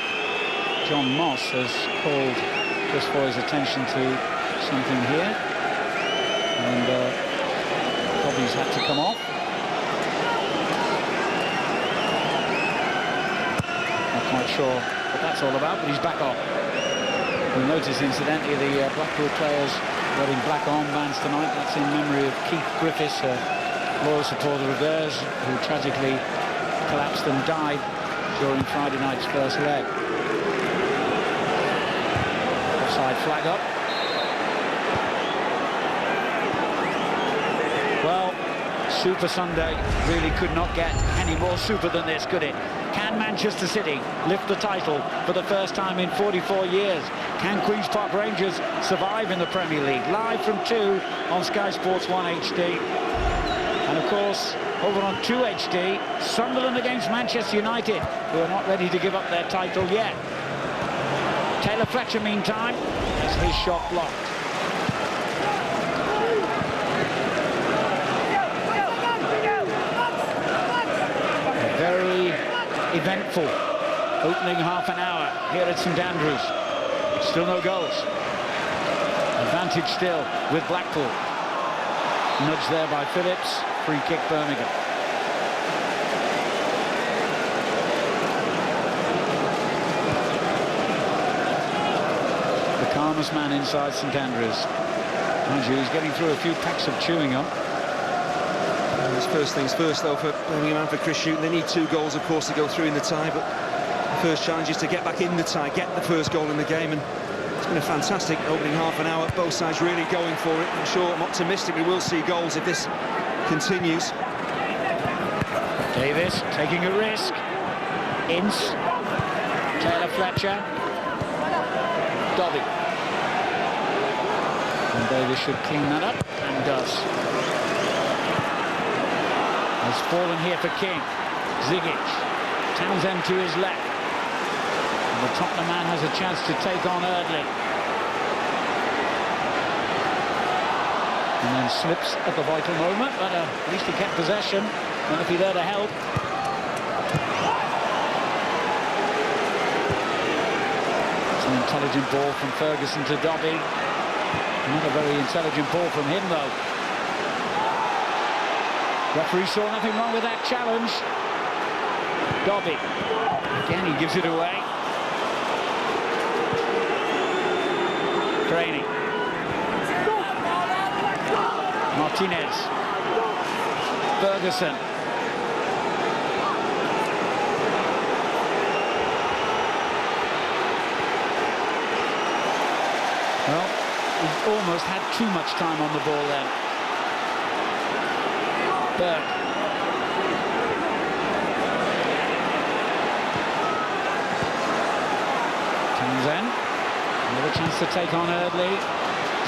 John Moss has called Chris Foy's attention to something here, and Bobby's had to come off. Not quite sure what that's all about, but he's back off. You'll notice, incidentally, the Blackpool players wearing black armbands tonight. That's in memory of Keith Griffiths, a loyal supporter of theirs, who tragically collapsed and died during Friday night's first leg. Offside flag up. Well, Super Sunday really could not get any more super than this, could it? Can Manchester City lift the title for the first time in 44 years? Can Queen's Park Rangers survive in the Premier League? Live from 2 on Sky Sports 1 HD. And of course, over on 2 HD, Sunderland against Manchester United, who are not ready to give up their title yet. Taylor Fletcher, meantime, has his shot blocked. A very eventful opening half an hour here at St Andrews. Still no goals. Advantage still with Blackpool. Nudge there by Phillips. Free kick, Birmingham. The calmest man inside St Andrews. Mind you, he's getting through a few packs of chewing gum. It's first things first, though, for Birmingham and for Chris Hughton. They need 2 goals, of course, to go through in the tie, but the first challenge is to get back in the tie, get the first goal in the game, and it's been a fantastic opening half an hour. Both sides really going for it. I'm optimistic we will see goals if this continues. Davis taking a risk. Ince. Taylor Fletcher. Dobby. And Davis should clean that up, and does. Has fallen here for King. Zigic. Townsend to his left. And the Tottenham man has a chance to take on Eardley. And then slips at the vital moment, but at least he kept possession. And if he there to help. It's an intelligent ball from Ferguson to Dobby. Not a very intelligent ball from him, though. Referee saw nothing wrong with that challenge. Dobby. Again, he gives it away. Craney. Martinez. Ferguson. Well, he's almost had too much time on the ball then. Berg. Townsend. Another chance to take on Eardley.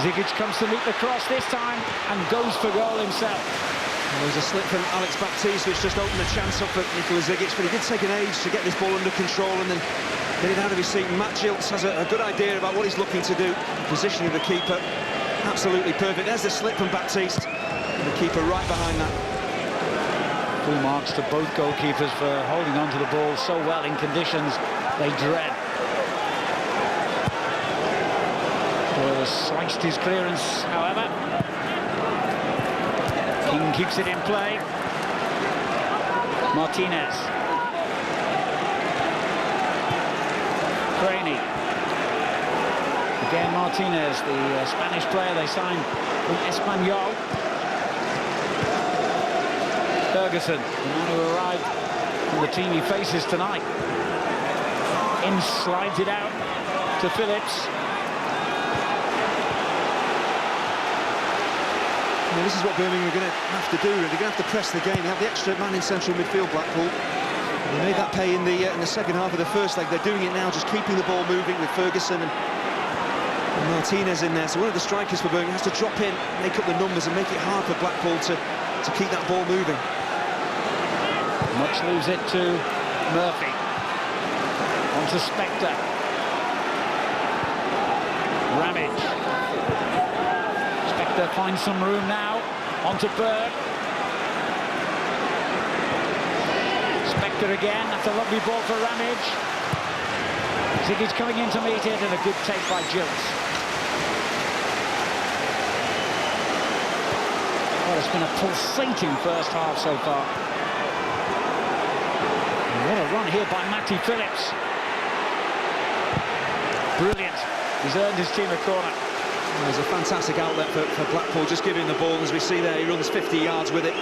Zigic comes to meet the cross this time and goes for goal himself. There was a slip from Alex Baptiste, which just opened the chance up for Nikola Zigic, but he did take an age to get this ball under control and then get it out of his seat. Matt Giltz has a good idea about what he's looking to do. Positioning the keeper, absolutely perfect. There's the slip from Baptiste, and the keeper right behind that. Full marks to both goalkeepers for holding on to the ball so well in conditions they dread. Doyle sliced his clearance, however. King keeps it in play. Martinez. Craney. Again Martinez, the Spanish player they signed from Espanyol. Ferguson, the man who arrived from the team he faces tonight. Ince slides it out to Phillips. Well, this is what Birmingham are going to have to do. They're going to have to press the game. They have the extra man in central midfield, Blackpool. They made that pay in the second half of the first leg. They're doing it now, just keeping the ball moving with Ferguson and Martinez in there. So one of the strikers for Birmingham has to drop in, make up the numbers and make it hard for Blackpool to keep that ball moving. Much leaves it to Murphy. On to Spector. Ramage. Spector finds some room now. On to Berg. Spector again. That's a lovely ball for Ramage. Ziggy's coming in to meet it, and a good take by Giltz. Well, it's been a pulsating first half so far. What a run here by Matty Phillips. Brilliant. He's earned his team a corner. There's a fantastic outlet for Blackpool, just giving the ball, as we see there. He runs 50 yards with it.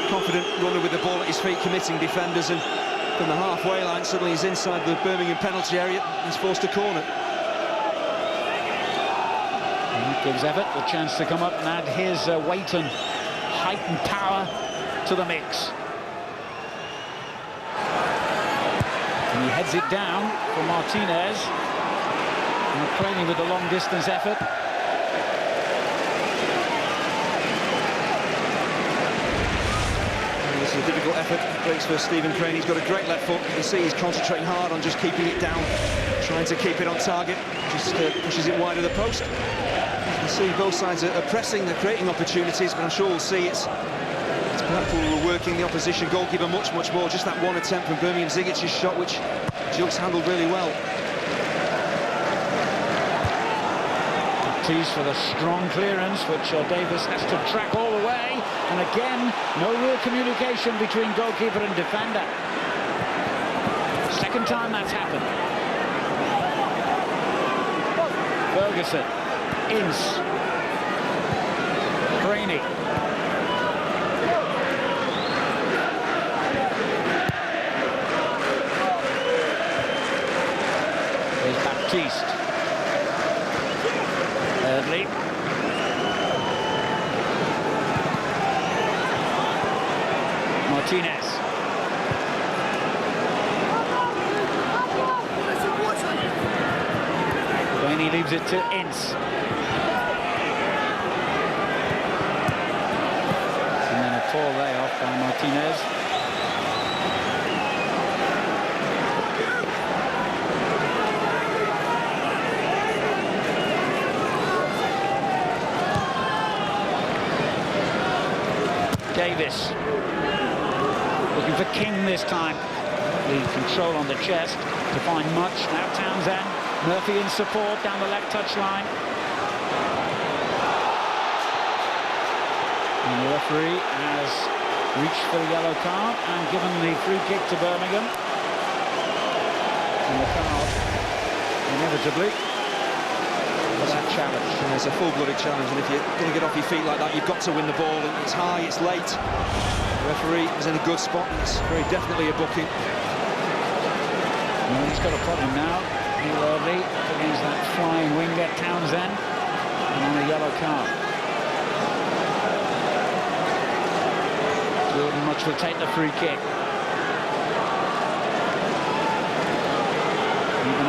Confident runner with the ball at his feet, committing defenders, and from the halfway line, suddenly he's inside the Birmingham penalty area. He's forced a corner. And it gives Everett the chance to come up and add his weight and height and power to the mix. And he heads it down for Martinez. And Craney with the long distance effort. This is a difficult effort. Breaks for Stephen Craney. He's got a great left foot. You can see he's concentrating hard on just keeping it down, trying to keep it on target. Just pushes it wide of the post. You can see both sides are pressing, they're creating opportunities, but I'm sure we'll see it's Blackpool who are working the opposition goalkeeper much more. Just that one attempt from Birmingham, Zigic's shot, which Giltz handled really well. Tees for the strong clearance, which Davis has to track all the way. And again, no real communication between goalkeeper and defender. Second time that's happened. Ferguson. Ince. Craney. There's Baptiste. Eardley. Martinez. Craney leaves it to Ince. And then a poor layoff by Martinez. Davis looking for King this time. The control on the chest to find Much. Now Townsend. Murphy in support down the left touchline. And the referee has reached for the yellow card and given the free kick to Birmingham. And the crowd, inevitably, for that challenge. And it's a full-blooded challenge, and if you're going to get off your feet like that, you've got to win the ball, and it's high, it's late. The referee is in a good spot, and it's very definitely a booking. Well, he's got a problem now, Neil Early, against that flying winger, Townsend, and on a yellow card. Jordan Much will take the free kick.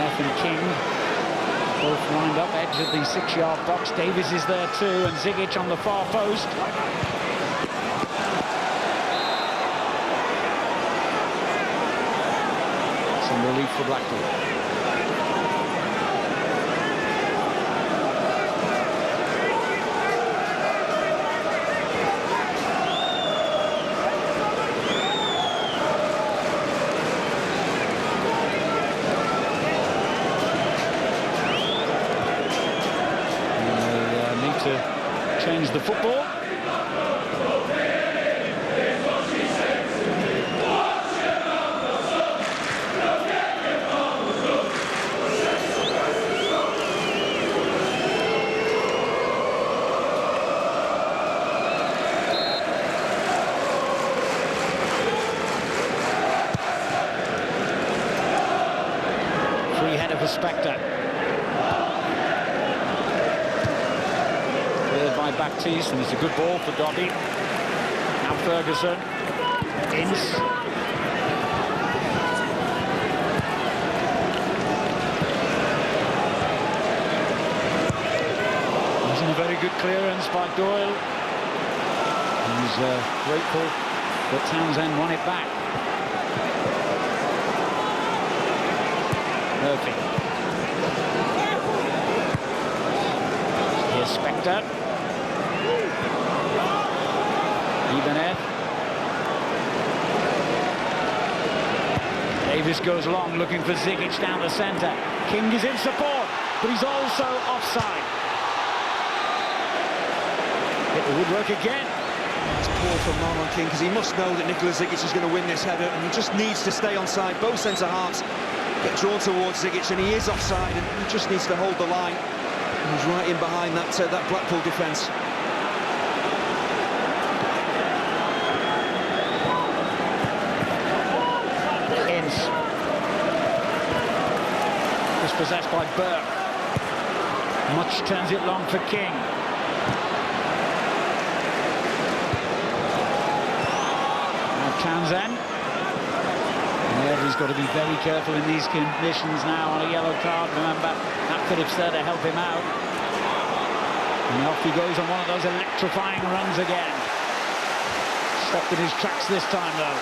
F and King both lined up edge of the 6-yard box. Davies is there too, and Zigic on the far post. Some relief for Blackpool. Change the football. Free header for Spector. By Baptiste, and it's a good ball for Dobby. Now Ferguson. Ince. Wasn't a very good clearance by Doyle. He's grateful that Townsend won it back. Murphy. Here's Spector. Davis goes long, looking for Zigic down the centre. King is in support, but he's also offside. Hit the woodwork again. It's poor from Marlon King, because he must know that Nikola Zigic is going to win this header, and he just needs to stay on side. Both centre-halves get drawn towards Zigic, and he is offside, and he just needs to hold the line. And he's right in behind that Blackpool defence. Possessed by Burke. Much turns it long for King. Now Townsend. Yeah, he's got to be very careful in these conditions now on a yellow card. Remember, Matt Phillips there to help him out. And off he goes on one of those electrifying runs again. Stopped in his tracks this time though.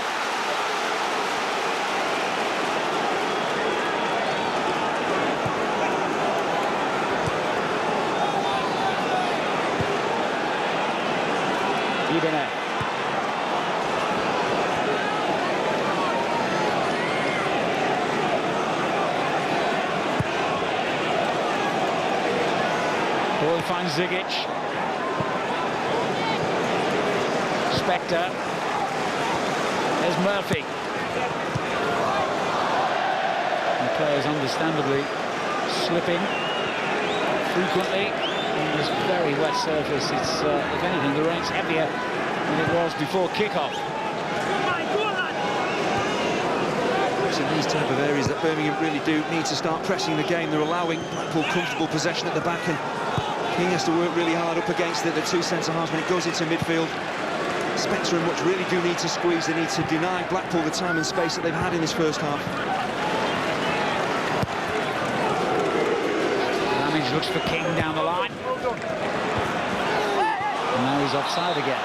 Ball finds Zigic. Spector. There's Murphy. The players understandably slipping frequently on this very wet surface. It's, if anything, the rain's heavier than it was before kick-off. It's in these type of areas that Birmingham really do need to start pressing the game. They're allowing Blackpool comfortable possession at the back, and King has to work really hard up against the two centre-halves when it goes into midfield. Spector and Much really do need to squeeze. They need to deny Blackpool the time and space that they've had in this first half. Ramage looks for King down the line. And now he's offside again.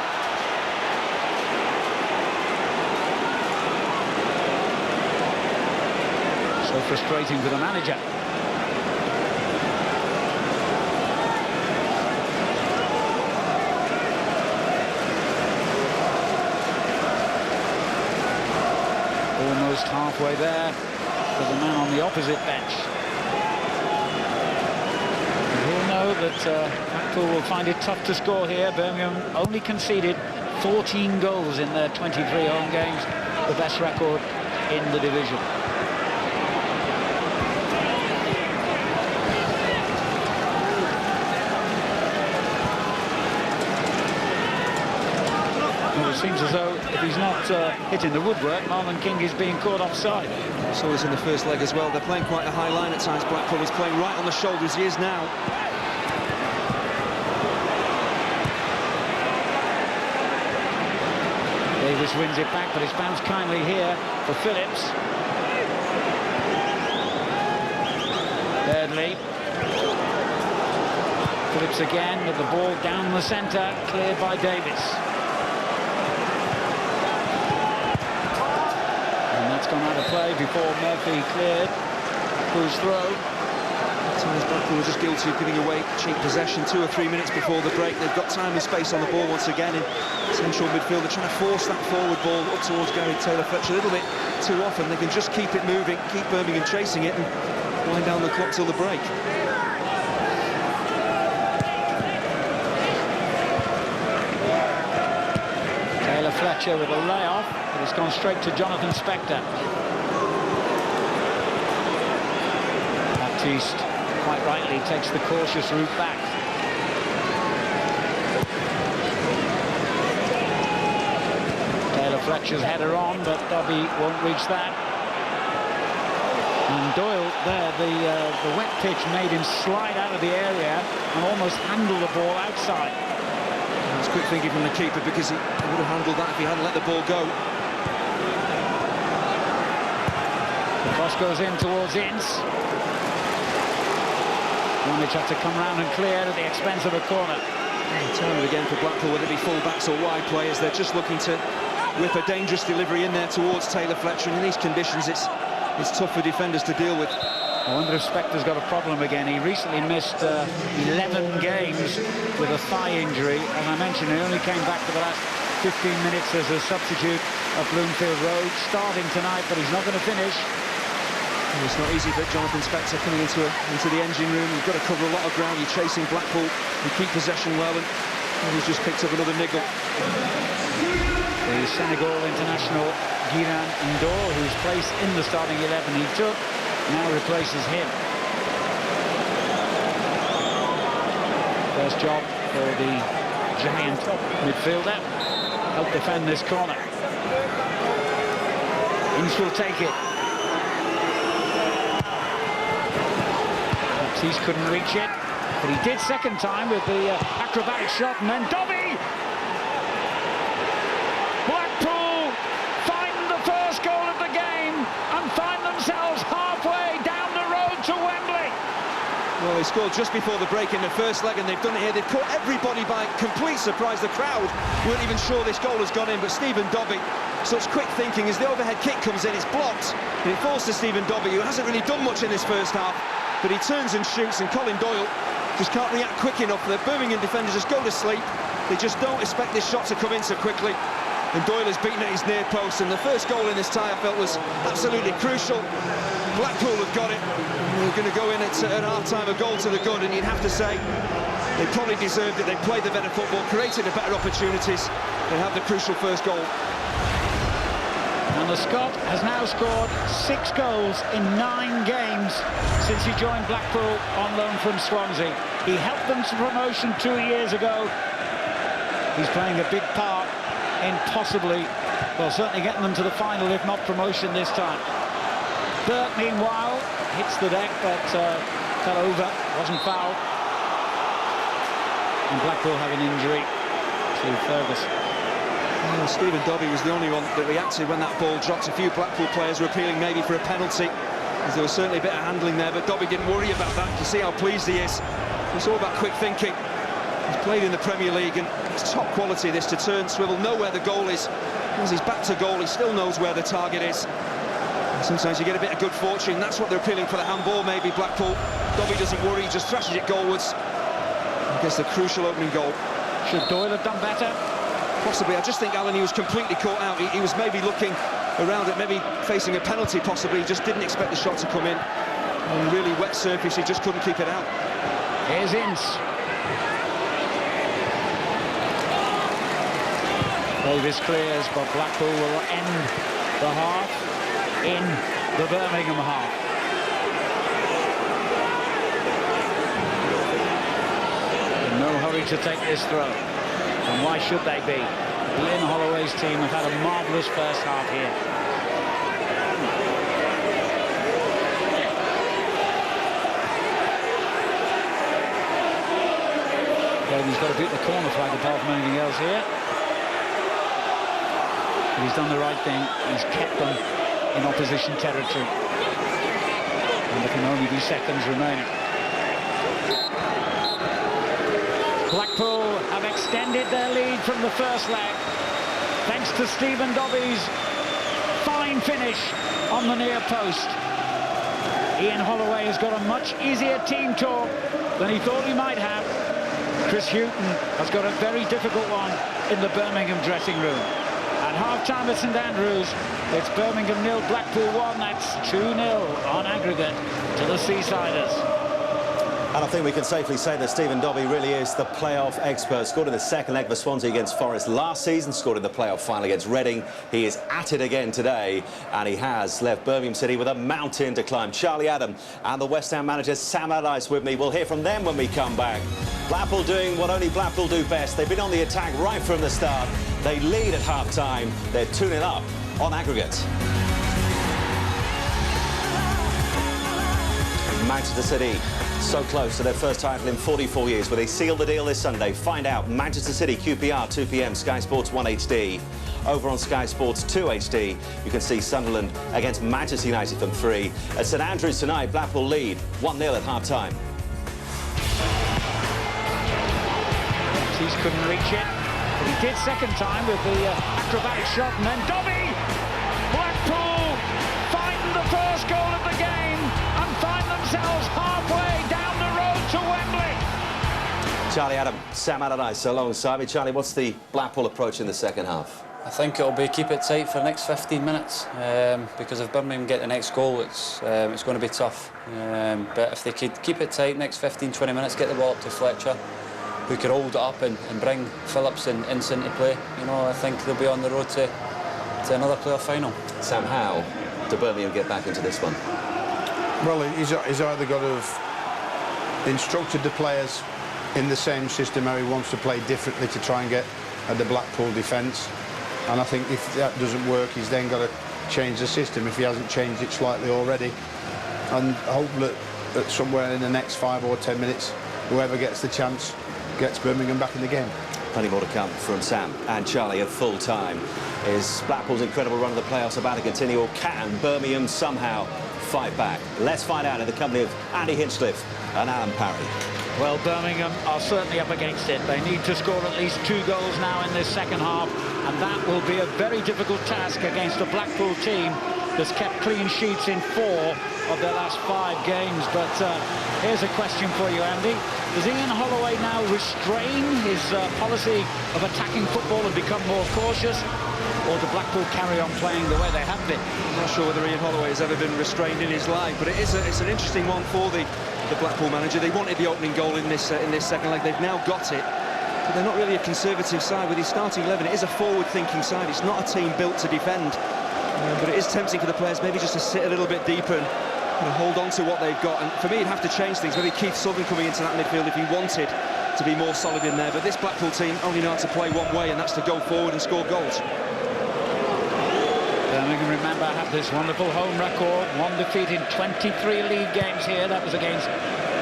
So frustrating for the manager. Almost halfway there for the man on the opposite bench. We all know that Blackpool will find it tough to score here. Birmingham only conceded 14 goals in their 23 home games, the best record in the division. it seems as though if he's not hitting the woodwork, Marlon King is being caught offside. Saw this in the first leg as well. They're playing quite a high line at times. Blackpool is playing right on the shoulders. He is now. Davis wins it back, but it's bounced kindly here for Phillips. Thirdly. Phillips again with the ball down the centre, cleared by Davis. And that's gone out of play before Murphy cleared. Who's throw. Blackpool were just guilty of giving away cheap possession 2 or 3 minutes before the break. They've got time and space on the ball once again in central midfield. They're trying to force that forward ball up towards Gary Taylor-Fletcher a little bit too often. They can just keep it moving, keep Birmingham chasing it and wind down the clock till the break. Taylor-Fletcher with a layoff, but it's gone straight to Jonathan Spector. Baptiste, quite rightly, takes the cautious route back. Taylor-Fletcher's header on, but Dobby won't reach that. And Doyle there, the wet pitch made him slide out of the area and almost handle the ball outside. That's quick thinking from the keeper, because he would have handled that if he hadn't let the ball go. The cross goes in towards Ince. Bromwich have to come round and clear at the expense of a corner. Time and again for Blackpool, whether it be full-backs or wide players, they're just looking to whip a dangerous delivery in there towards Taylor-Fletcher. And in these conditions, it's tough for defenders to deal with. I wonder if Spector's got a problem again. He recently missed 11 games with a thigh injury. As I mentioned, he only came back for the last 15 minutes as a substitute at Bloomfield Road. Starting tonight, but he's not going to finish. It's not easy for Jonathan Spector coming into the engine room. You've got to cover a lot of ground. You're chasing Blackpool. You keep possession well, and he's just picked up another niggle. The Senegal international Guiran Ndor, whose place in the starting 11 he took, now replaces him. First job for the giant midfielder. Help defend this corner. Ince will take it. Baptiste couldn't reach it, but he did second time with the acrobatic shot, and then Dobby! Blackpool find the first goal of the game and find themselves halfway down the road to Wembley. Well, they scored just before the break in the first leg, and they've done it here. They've caught everybody by complete surprise. The crowd weren't even sure this goal has gone in, but Stephen Dobby, such quick thinking as the overhead kick comes in, it's blocked, and it falls to Stephen Dobby, who hasn't really done much in this first half, but he turns and shoots, and Colin Doyle just can't react quick enough. The Birmingham defenders just go to sleep. They just don't expect this shot to come in so quickly. And Doyle is beaten at his near post, and the first goal in this tie, I felt, was absolutely crucial. Blackpool have got it. They're going to go in at half-time, a goal to the good, and you'd have to say they probably deserved it. They played the better football, created the better opportunities. They have the crucial first goal. And the Scot has now scored 6 goals in 9 games since he joined Blackpool on loan from Swansea. He helped them to promotion 2 years ago. He's playing a big part in possibly, well, certainly getting them to the final, if not promotion this time. Burt, meanwhile, hits the deck, but fell over, wasn't fouled. And Blackpool have an injury to Ferguson. Well, Stephen Dobby was the only one that reacted when that ball dropped. A few Blackpool players were appealing maybe for a penalty, as there was certainly a bit of handling there, but Dobby didn't worry about that. You see how pleased he is. It's all about quick thinking. He's played in the Premier League, and it's top quality, this, to turn, swivel, know where the goal is. As he's back to goal, he still knows where the target is. And sometimes you get a bit of good fortune. That's what they're appealing for, the handball, maybe, Blackpool. Dobby doesn't worry, he just thrashes it goalwards. I guess the crucial opening goal. Should Doyle have done better? Possibly. I just think, Alan, he was completely caught out. He was maybe looking around at maybe facing a penalty, possibly. He just didn't expect the shot to come in. On a really wet surface, he just couldn't keep it out. Here's Ince. Davis clears, but Blackpool will end the half in the Birmingham half. In no hurry to take this throw. And why should they be? Lynn Holloway's team have had a marvellous first half here. He's got to beat the corner flag apart from anything else here. But he's done the right thing. He's kept them in opposition territory. And there can only be seconds remaining. Blackpool have extended their lead from the first leg, thanks to Stephen Dobbie's fine finish on the near post. Ian Holloway has got a much easier team talk than he thought he might have. Chris Hughton has got a very difficult one in the Birmingham dressing room. At half-time at St Andrews, it's Birmingham 0, Blackpool 1. That's 2-0 on aggregate to the Seasiders. And I think we can safely say that Stephen Dobbie really is the playoff expert. Scored in the second leg for Swansea against Forest last season, scored in the playoff final against Reading. He is at it again today, and he has left Birmingham City with a mountain to climb. Charlie Adam and the West Ham manager Sam Allardyce with me. We'll hear from them when we come back. Blackpool doing what only Blackpool do best. They've been on the attack right from the start. They lead at half-time. They're 2-0 up on aggregate. Manchester City so close to their first title in 44 years. Will they seal the deal this Sunday? Find out. Manchester City, QPR, 2 p.m, Sky Sports 1 HD. Over on Sky Sports 2 HD, you can see Sunderland against Manchester United from 3. At St Andrews tonight, Blackpool lead 1-0 at half-time. He couldn't reach it, but he did second time with the acrobatic shot, and then Dobbie! Blackpool find the first goal of the game and find themselves halfway down the road to Wembley. Charlie Adam, Sam Allardyce alongside me. Charlie, what's the Blackpool approach in the second half? I think it'll be keep it tight for the next 15 minutes because if Birmingham get the next goal, it's going to be tough. But if they could keep it tight next 15-20 minutes, get the ball up to Fletcher, who could hold it up and bring Phillips and Ince into play, you know, I think they'll be on the road to another playoff final. Sam, how do Birmingham get back into this one? Well, he's either got to have instructed the players in the same system how he wants to play differently to try and get at the Blackpool defence. And I think if that doesn't work, he's then got to change the system if he hasn't changed it slightly already. And hope that somewhere in the next 5 or 10 minutes, whoever gets the chance gets Birmingham back in the game. Plenty more to come from Sam and Charlie at full time. Is Blackpool's incredible run of the playoffs about to continue, or can Birmingham somehow fight back? Let's find out in the company of Andy Hinchcliffe and Alan Parry. Well, Birmingham are certainly up against it. They need to score at least 2 goals now in this second half, and that will be a very difficult task against a Blackpool team that's kept clean sheets in 4 of their last 5 games. But here's a question for you, Andy. Does Ian Holloway now restrain his policy of attacking football and become more cautious? Or do Blackpool carry on playing the way they have been? I'm not sure whether Ian Holloway has ever been restrained in his life, but it's an interesting one for the Blackpool manager. They wanted the opening goal in this second leg. They've now got it, but they're not really a conservative side with his starting 11. It is a forward-thinking side. It's not a team built to defend, but it is tempting for the players maybe just to sit a little bit deeper and hold on to what they've got. And for me, it'd have to change things. Maybe Keith Southern coming into that midfield if he wanted to be more solid in there. But this Blackpool team only know how to play one way, and that's to go forward and score goals. Birmingham, remember, have this wonderful home record. 1 defeat in 23 league games here. That was against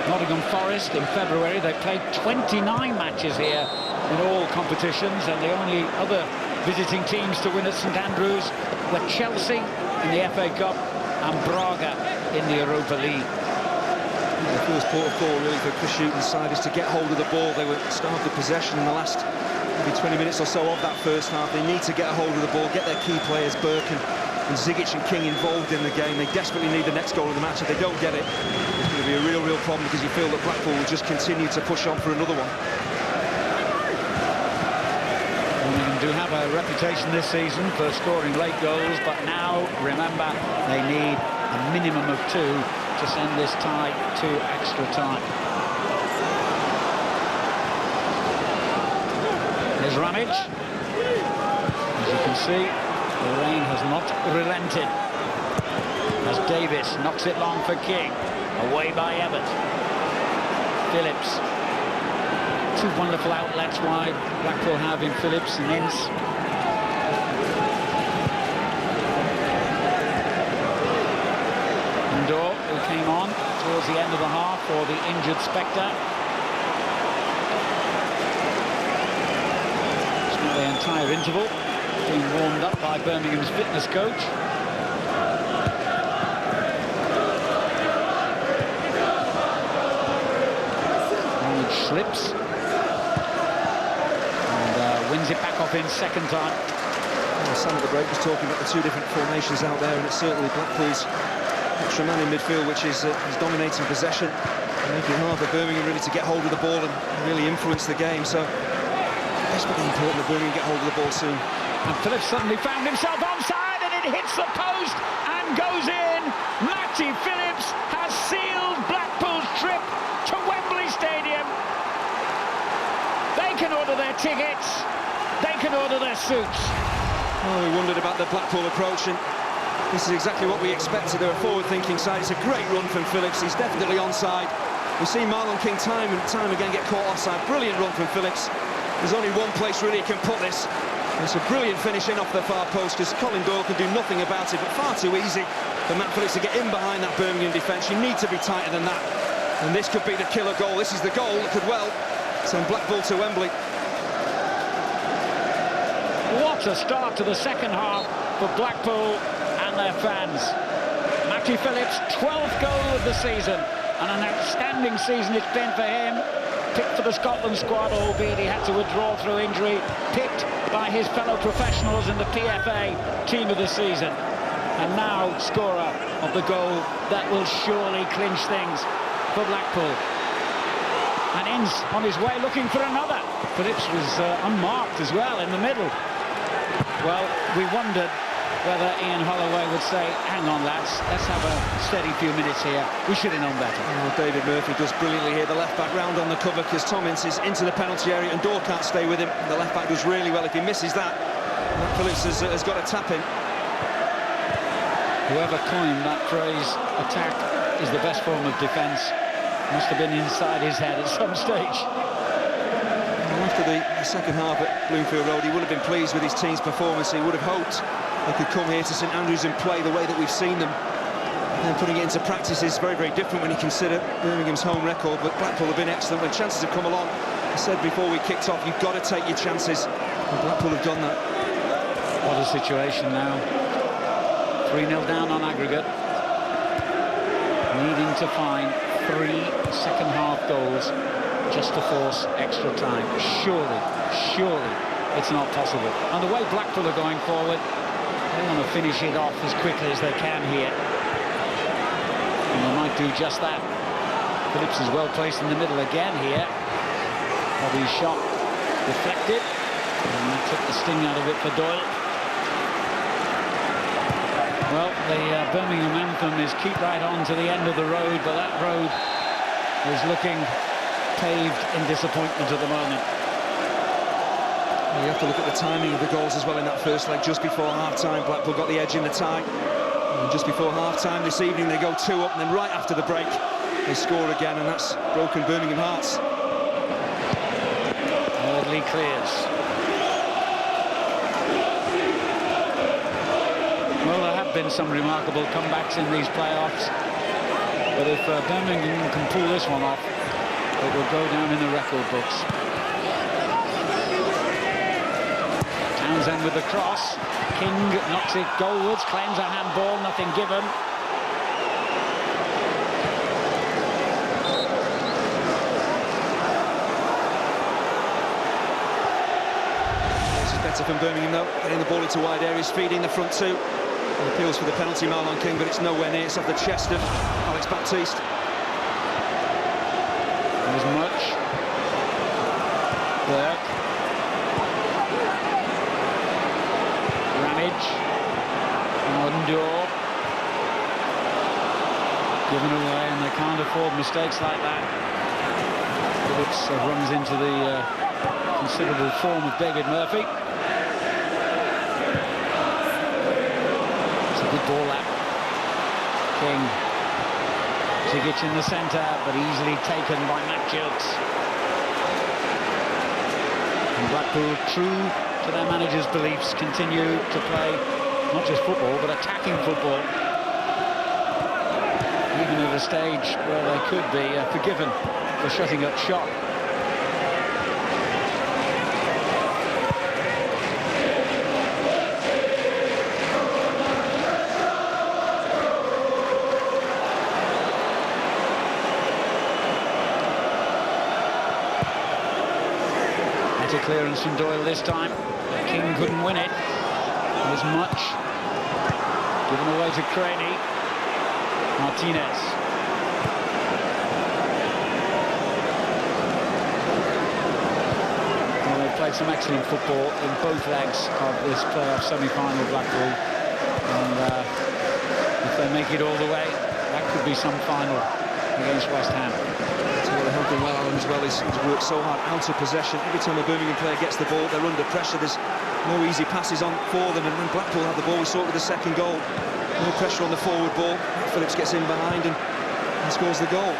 Nottingham Forest in February. They played 29 matches here in all competitions, and the only other visiting teams to win at St Andrews were Chelsea in the FA Cup and Braga in the Europa League. The first port of call really for Chris Hughton's side is to get hold of the ball. They were starved of possession in the last maybe 20 minutes or so of that first half. They need to get a hold of the ball, get their key players, Burke and Zigic and King, involved in the game. They desperately need the next goal of the match. If they don't get it, it's going to be a real problem, because you feel that Blackpool will just continue to push on for another one. Birmingham do have a reputation this season for scoring late goals, but now, remember, they need a minimum of 2 to send this tie to extra time. There's Ramage. As you can see, the rain has not relented as Davis knocks it long for King. Away by Everett. Phillips. 2 wonderful outlets wide Blackpool have in Phillips and Ince. came on towards the end of the half for the injured Spectre. Spent the entire interval being warmed up by Birmingham's fitness coach. Slips and wins it back off in second time. Well, Sam at the break was talking about the two different formations out there, and it's certainly Blackpool's extra man in midfield which is dominating possession, making it hard for Birmingham really to get hold of the ball and really influence the game. So desperately important that Birmingham get hold of the ball soon. And Phillips suddenly found himself onside, and it hits the post and goes in. Matty Phillips has sealed Blackpool's trip to Wembley Stadium. They can order their tickets, they can order their suits. Oh, we wondered about the Blackpool approach, and this is exactly what we expected. They're a forward-thinking side. It's a great run from Phillips. He's definitely onside. We've seen Marlon King time and time again get caught offside. Brilliant run from Phillips. There's only one place really he can put this. It's a brilliant finish in off the far post, because Colin Doyle can do nothing about it, but far too easy for Matt Phillips to get in behind that Birmingham defence. You need to be tighter than that. And this could be the killer goal. This is the goal that could well send Blackpool to Wembley. What a start to the second half for Blackpool and their fans. Matty Phillips, 12th goal of the season, and an outstanding season it's been for him. Picked for the Scotland squad, albeit he had to withdraw through injury. Picked by his fellow professionals in the PFA team of the season. And now scorer of the goal that will surely clinch things for Blackpool. And Ince on his way looking for another. Phillips was unmarked as well in the middle. Well, we wondered whether Ian Holloway would say, hang on lads, let's have a steady few minutes here, we should have known better. Oh, David Murphy does brilliantly here, the left-back round on the cover, because Tom Ince is into the penalty area and Dorr can't stay with him. The left-back does really well. If he misses that, Phillips has got a tap in. Whoever coined that phrase, attack is the best form of defence, must have been inside his head at some stage. After the second half at Bloomfield Road, he would have been pleased with his team's performance. He would have hoped they could come here to St Andrews and play the way that we've seen them. And putting it into practice is very, very different when you consider Birmingham's home record. But Blackpool have been excellent when chances have come along. I said before we kicked off, you've got to take your chances. And Blackpool have done that. What a situation now. 3-0 down on aggregate. Needing to find 3 second-half goals just to force extra time. Surely it's not possible. And the way Blackpool are going forward, they want to finish it off as quickly as they can here. And they might do just that. Phillips is well placed in the middle again here. Bobby's shot deflected, and that took the sting out of it for Doyle. Well, the Birmingham anthem is keep right on to the end of the road, but that road is looking paved in disappointment at the moment. You have to look at the timing of the goals as well in that first leg. Just before half-time, Blackpool got the edge in the tie. And just before half-time this evening, they go 2 up, and then right after the break, they score again, and that's broken Birmingham hearts. Eardley clears. Well, there have been some remarkable comebacks in these playoffs, but if Birmingham can pull this one off, it will go down in the record books. Townsend with the cross. King knocks it goalwards, claims a handball, nothing given. This is better from Birmingham though, getting the ball into wide areas, feeding the front two. He appeals for the penalty, Marlon King, but it's nowhere near. It's off the chest of Alex Baptiste. There's much. Burke. Ramage. Mondor. Given away, and they can't afford mistakes like that. Phillips runs into the considerable form of David Murphy. It's a good ball out. King. Zigic in the centre, but easily taken by Matt Jokes. And Blackpool, true to their manager's beliefs, continue to play not just football, but attacking football. even at a stage where they could be forgiven for shutting up shop. Better clearance from Doyle this time. King couldn't win it as much. Given away to Craney. Martinez. Well, they've played some excellent football in both legs of this playoff semi-final, Blackpool. And if they make it all the way, that could be some final against West Ham. So they're helping well, Alan, as well. He's worked so hard out of possession. Every time a Birmingham player gets the ball, they're under pressure. There's no easy passes on for them, and when Blackpool have the ball, we saw it with the second goal. No pressure on the forward ball. Phillips gets in behind and scores the goal.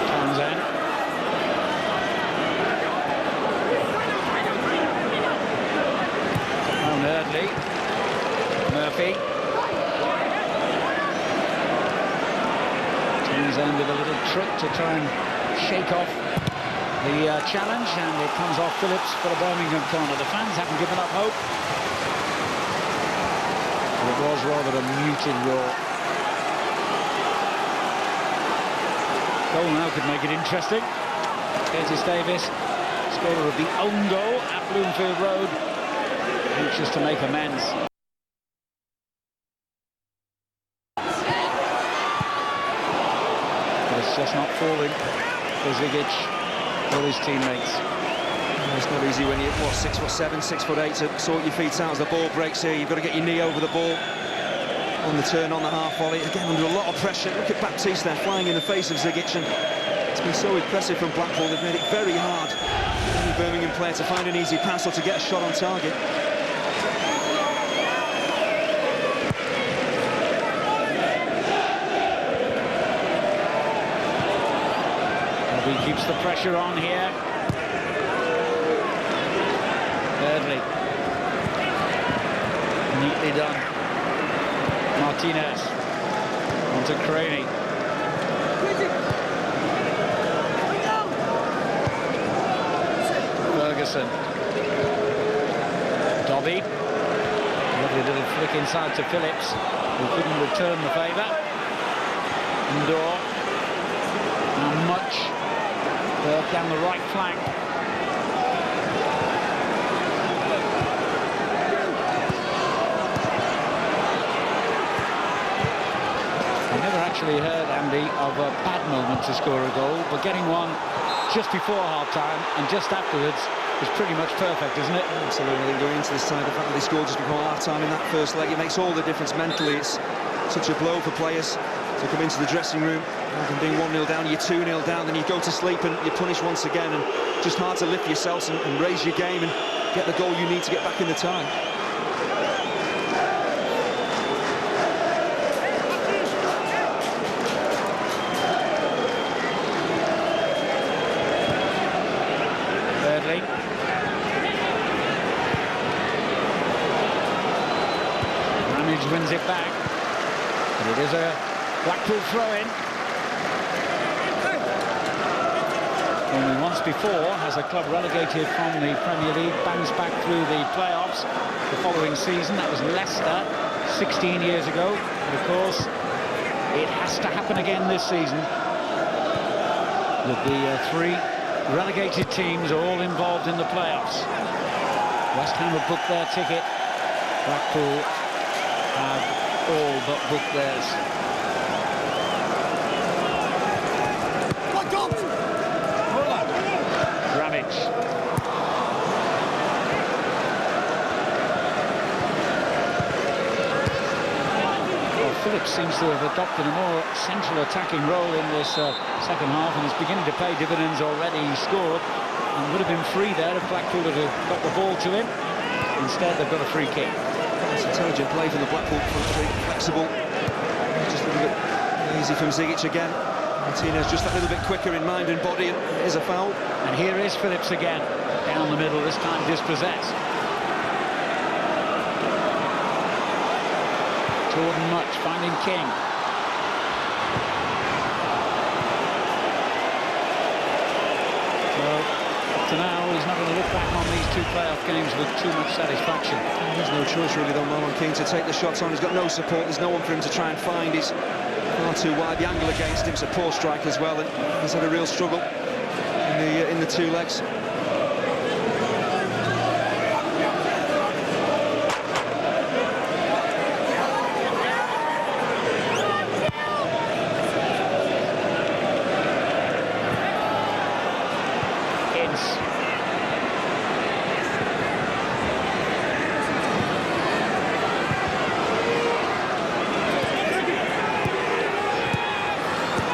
Townsend. Eardley. Murphy. Townsend with a little trick to try and shake off the challenge, and it comes off Phillips for the Birmingham corner. The fans haven't given up hope. It was rather a muted roar. Goal now could make it interesting. Curtis Davis, scorer of the own goal at Bloomfield Road, anxious to make amends. But it's just not falling for Zigic or his teammates. It's not easy when you're, what, 6'7", 6'8", to sort your feet out as the ball breaks here. You've got to get your knee over the ball on the turn, on the half volley. Again, under a lot of pressure. Look at Baptiste there, flying in the face of Zigic, and it's been so impressive from Blackpool. They've made it very hard for any Birmingham player to find an easy pass or to get a shot on target. He keeps the pressure on here. Eardley. Neatly done. Martinez. Onto Craney. Ferguson. Dobby. Lovely little flick inside to Phillips, who couldn't return the favour. Ndor. Now Much. Down the right flank. I never actually heard, Andy, of a bad moment to score a goal, but getting one just before half-time and just afterwards is pretty much perfect, isn't it? Absolutely. Going into this time, the fact that they scored just before half-time in that first leg, it makes all the difference mentally. It's such a blow for players to come into the dressing room. From being 1-0 down, you're 2-0 down, then you go to sleep and you're punished once again, and just hard to lift yourselves and raise your game and get the goal you need to get back in the tie. Thirdly. Ramage wins it back, but it is a Blackpool throw-in. Only once before has a club relegated from the Premier League bounced back through the playoffs the following season. That was Leicester 16 years ago. But of course, it has to happen again this season. With the three relegated teams are all involved in the playoffs. West Ham have booked their ticket. Blackpool have all but booked theirs. Ramage. Well, Phillips seems to have adopted a more central attacking role in this second half, and is beginning to pay dividends already. He scored and would have been free there if Blackpool had got the ball to him. Instead, they've got a free kick. It's intelligent play from the Blackpool front three, flexible. Just a little bit easy from Zigic again. Martinez just that little bit quicker in mind and body, and here's a foul. And here is Phillips again, down the middle, this time dispossessed. Jordan Much finding King. So, up to now, he's not going to look back on these two playoff games with too much satisfaction. There's no choice really though, Marlon King, to take the shots on. He's got no support, there's no one for him to try and find. He's far too wide, the angle against him's a poor strike as well, and he's had a real struggle in the two legs.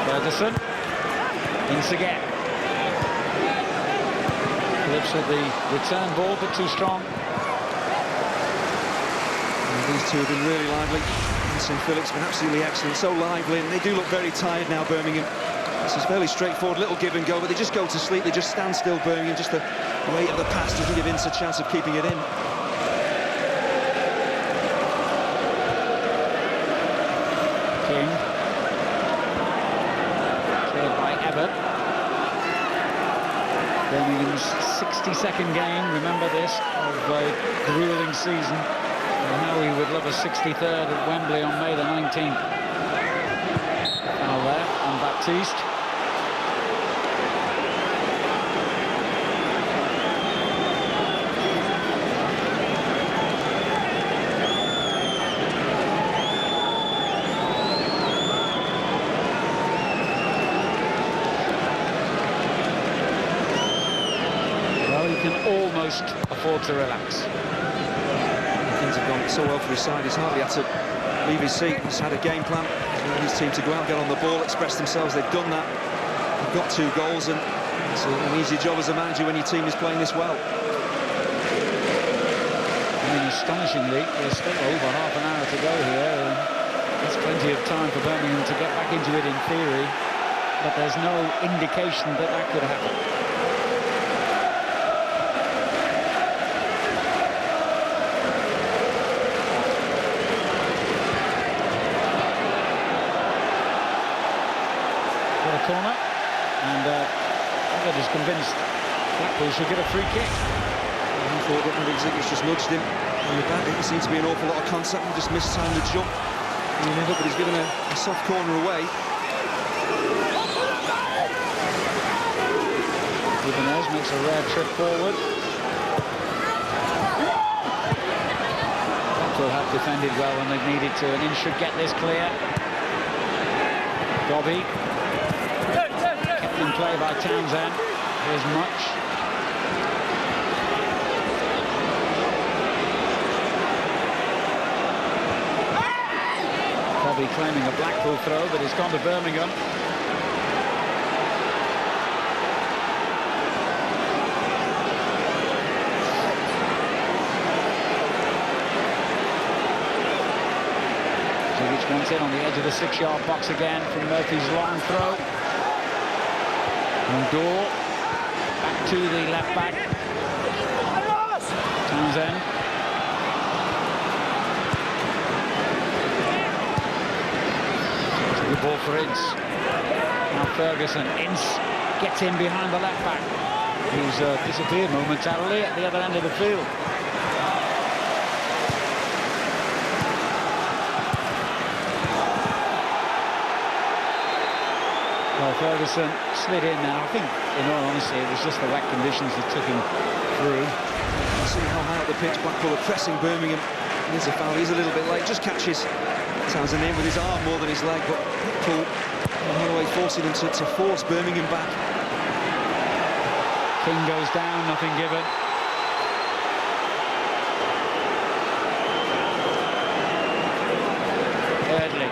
Ferguson, Ince again. Lips with the return ball, but too strong. And these two have been really lively. Ince and Phillips have been absolutely excellent, so lively, and they do look very tired now, Birmingham. This is fairly straightforward, little give and go, but they just go to sleep, they just stand still, Birmingham. Just the weight of the pass doesn't give Ince a chance of keeping it in. King. Birmingham's 62nd game, remember this, of a gruelling season. And how we would love a 63rd at Wembley on May the 19th. Foul there on Baptiste. Almost afford to relax. Things have gone so well for his side, he's hardly had to leave his seat. He's had a game plan. He's wanted his team to go out, get on the ball, express themselves. They've done that. They've got 2 goals, and it's an easy job as a manager when your team is playing this well. I mean, astonishingly, there's still over half an hour to go here. There's plenty of time for Birmingham to get back into it in theory, but there's no indication that that could happen. Corner, and Elliott is convinced Blackpool should get a free kick. He thought that maybe Zigic just nudged him on the back. There seemed to be an awful lot of contact, and just mistimed the jump. And he ended up, but he's given a soft corner away. Ibanez makes a rare trip forward. Blackpool have defended well when they've needed to, and Ince should get this clear. Dobby. Play by Townsend. Here's Much. Bobby claiming a Blackpool throw, but it's gone to Birmingham. Zigic wants in on the edge of the 6-yard box again from Murphy's long throw. Door back to the left back. Townsend. It's a good ball for Ince. Now Ferguson. Ince gets in behind the left back. He's disappeared momentarily at the other end of the field. Well, Ferguson slid in now. I think, in all honesty, it was just the wet conditions that took him through. You see how high up the pitch Blackpool are pressing Birmingham. Here's a foul. He's a little bit late. Just catches Townsend in with his arm more than his leg, but Blackpool Holloway forcing them to force Birmingham back. King goes down, nothing given. Thirdly.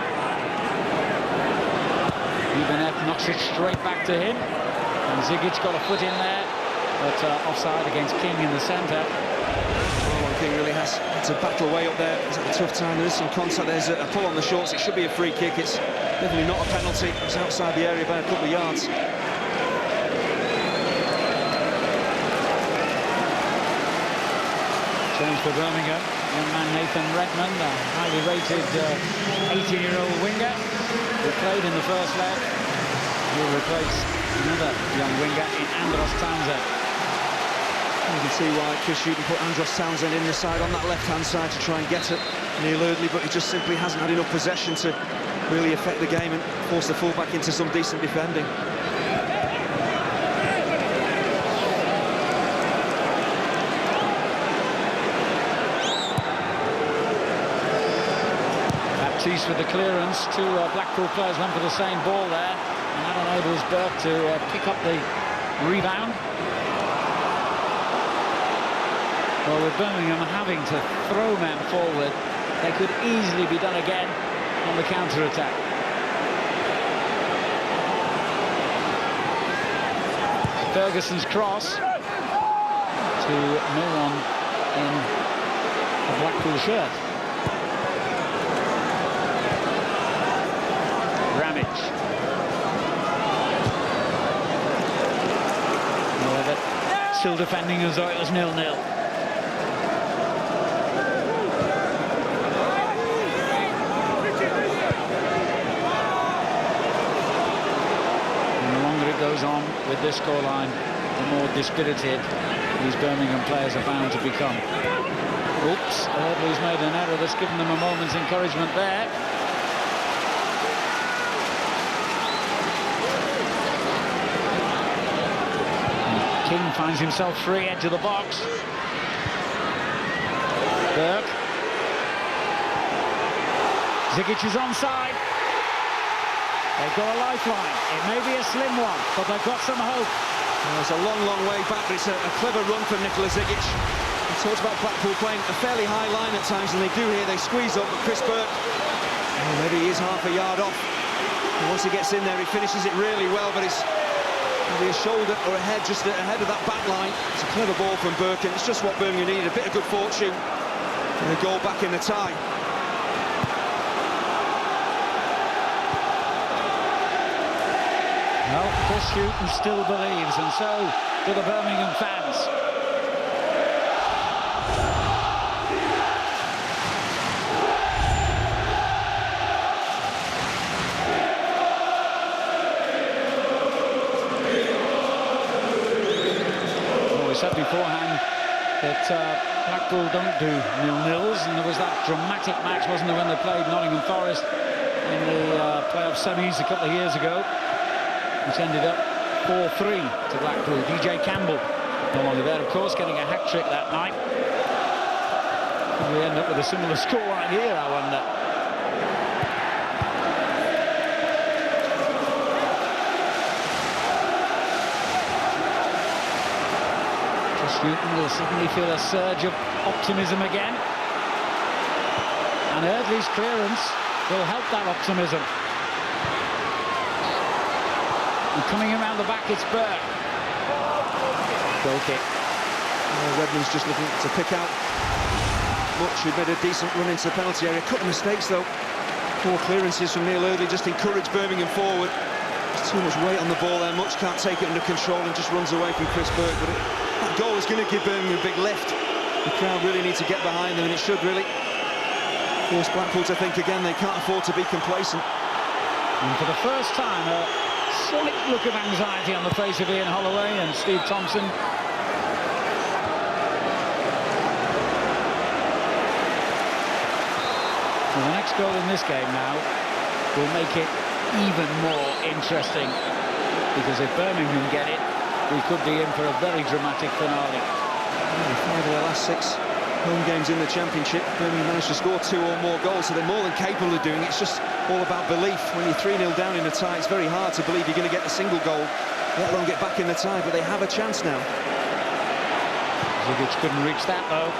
Ibanez knocks it straight back to him, and Zigic got a foot in there, but offside against King in the centre. Well, King really has to battle away up there. He's had a tough time. There's some contact. There's a pull on the shorts. It should be a free kick. It's definitely not a penalty. It's outside the area by a couple of yards. Change for Birmingham. young man Nathan Redmond, a highly rated 18-year-old winger who played in the first leg. He'll replace another young winger in Andros Townsend. You can see why Chris Hughton put Andros Townsend in the side on that left-hand side to try and get at Neil Eardley, but he just simply hasn't had enough possession to really affect the game and force the fullback into some decent defending. Baptiste with the clearance. Two Blackpool players went for the same ball there, and that enables Burke to pick up the rebound. Well, with Birmingham having to throw men forward, they could easily be done again on the counter-attack. Ferguson's cross to no one in a Blackpool shirt. Ramage. However, still defending as though it was 0-0. Goes on with this scoreline, the more dispirited these Birmingham players are bound to become. Oops, Eardley's made an error that's given them a moment's encouragement there. And King finds himself free, edge of the box. Burke. Zigic is onside. They've got a lifeline. It may be a slim one, but they've got some hope. Well, it's a long, long way back, but it's a clever run from Nikola Zigic. He talks about Blackpool playing a fairly high line at times, and they do here. They squeeze up, but Chris Burke, maybe he is half a yard off. And once he gets in there, he finishes it really well, but it's maybe a shoulder or a head just ahead of that back line. It's a clever ball from Burke, and it's just what Birmingham needed, a bit of good fortune. And a goal back in the tie. Well, Chris Hughton still believes, and so do the Birmingham fans. Well, we said beforehand that Blackpool don't do 0-0s, and there was that dramatic match, wasn't there, when they played Nottingham Forest in the playoff semis a couple of years ago, which ended up 4-3 to Blackpool. DJ Campbell no longer there, of course, getting a hat-trick that night. Could we end up with a similar scoreline here, I wonder? Chris Hughton will suddenly feel a surge of optimism again. And Eardley's clearance will help that optimism. And coming around the back, it's Burke. Goal kick. Redmond's just looking to pick out Much, who made a decent run into the penalty area. A couple of mistakes, though. Poor clearances from Neil Eardley just encouraged Birmingham forward. There's too much weight on the ball there. Much can't take it under control and just runs away from Chris Burke. But that goal is going to give Birmingham a big lift. The crowd really need to get behind them, and it should really force Blackpool to think again. They can't afford to be complacent. And for the first time, slight look of anxiety on the face of Ian Holloway and Steve Thompson. Well, the next goal in this game now will make it even more interesting, because if Birmingham get it, we could be in for a very dramatic finale. 5 of their last 6 home games in the Championship, Birmingham managed to score 2 or more goals, so they're more than capable of doing it. It's just all about belief. When you're 3-0 down in a tie, it's very hard to believe you're going to get a single goal, let alone get back in the tie, but they have a chance now. Zigic couldn't reach that, though.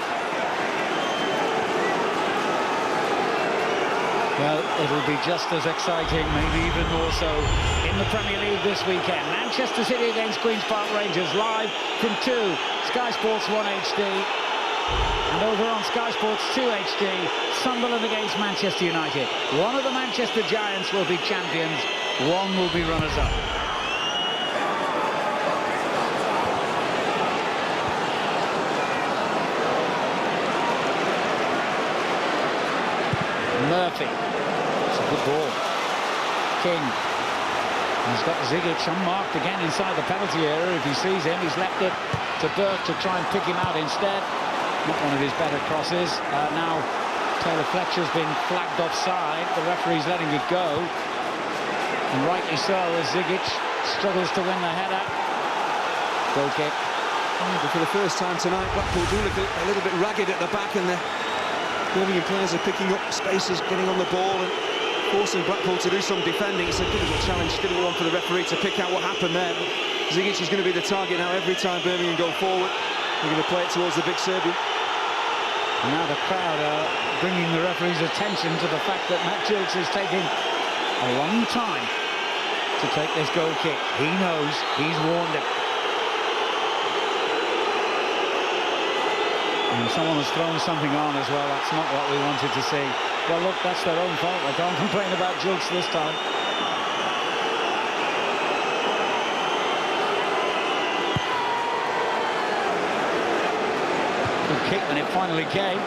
Well, it'll be just as exciting, maybe even more so, in the Premier League this weekend. Manchester City against Queen's Park Rangers, live from 2, Sky Sports 1 HD. And over on Sky Sports 2 HD, Sunderland against Manchester United. One of the Manchester Giants will be champions, one will be runners-up. Murphy. It's a good ball. King. He's got Zigic unmarked again inside the penalty area. If he sees him, he's left it to Burke to try and pick him out instead. Not one of his better crosses. Now Taylor Fletcher's been flagged offside. The referee's letting it go. And rightly so, as Zigic struggles to win the header. Goal kick. But for the first time tonight, Blackpool do look a little bit ragged at the back, and the Birmingham players are picking up spaces, getting on the ball and forcing Blackpool to do some defending. It's a difficult challenge, difficult one for the referee to pick out what happened there. Zigic is going to be the target now every time Birmingham go forward. They're going to play it towards the big Serbian. And now the crowd are bringing the referee's attention to the fact that Matt Gilks is taking a long time to take this goal kick. He knows, he's warned him. And someone has thrown something on as well. That's not what we wanted to see. Well, look, that's their own fault. I can't complain about Gilks this time. Good kick when it finally came.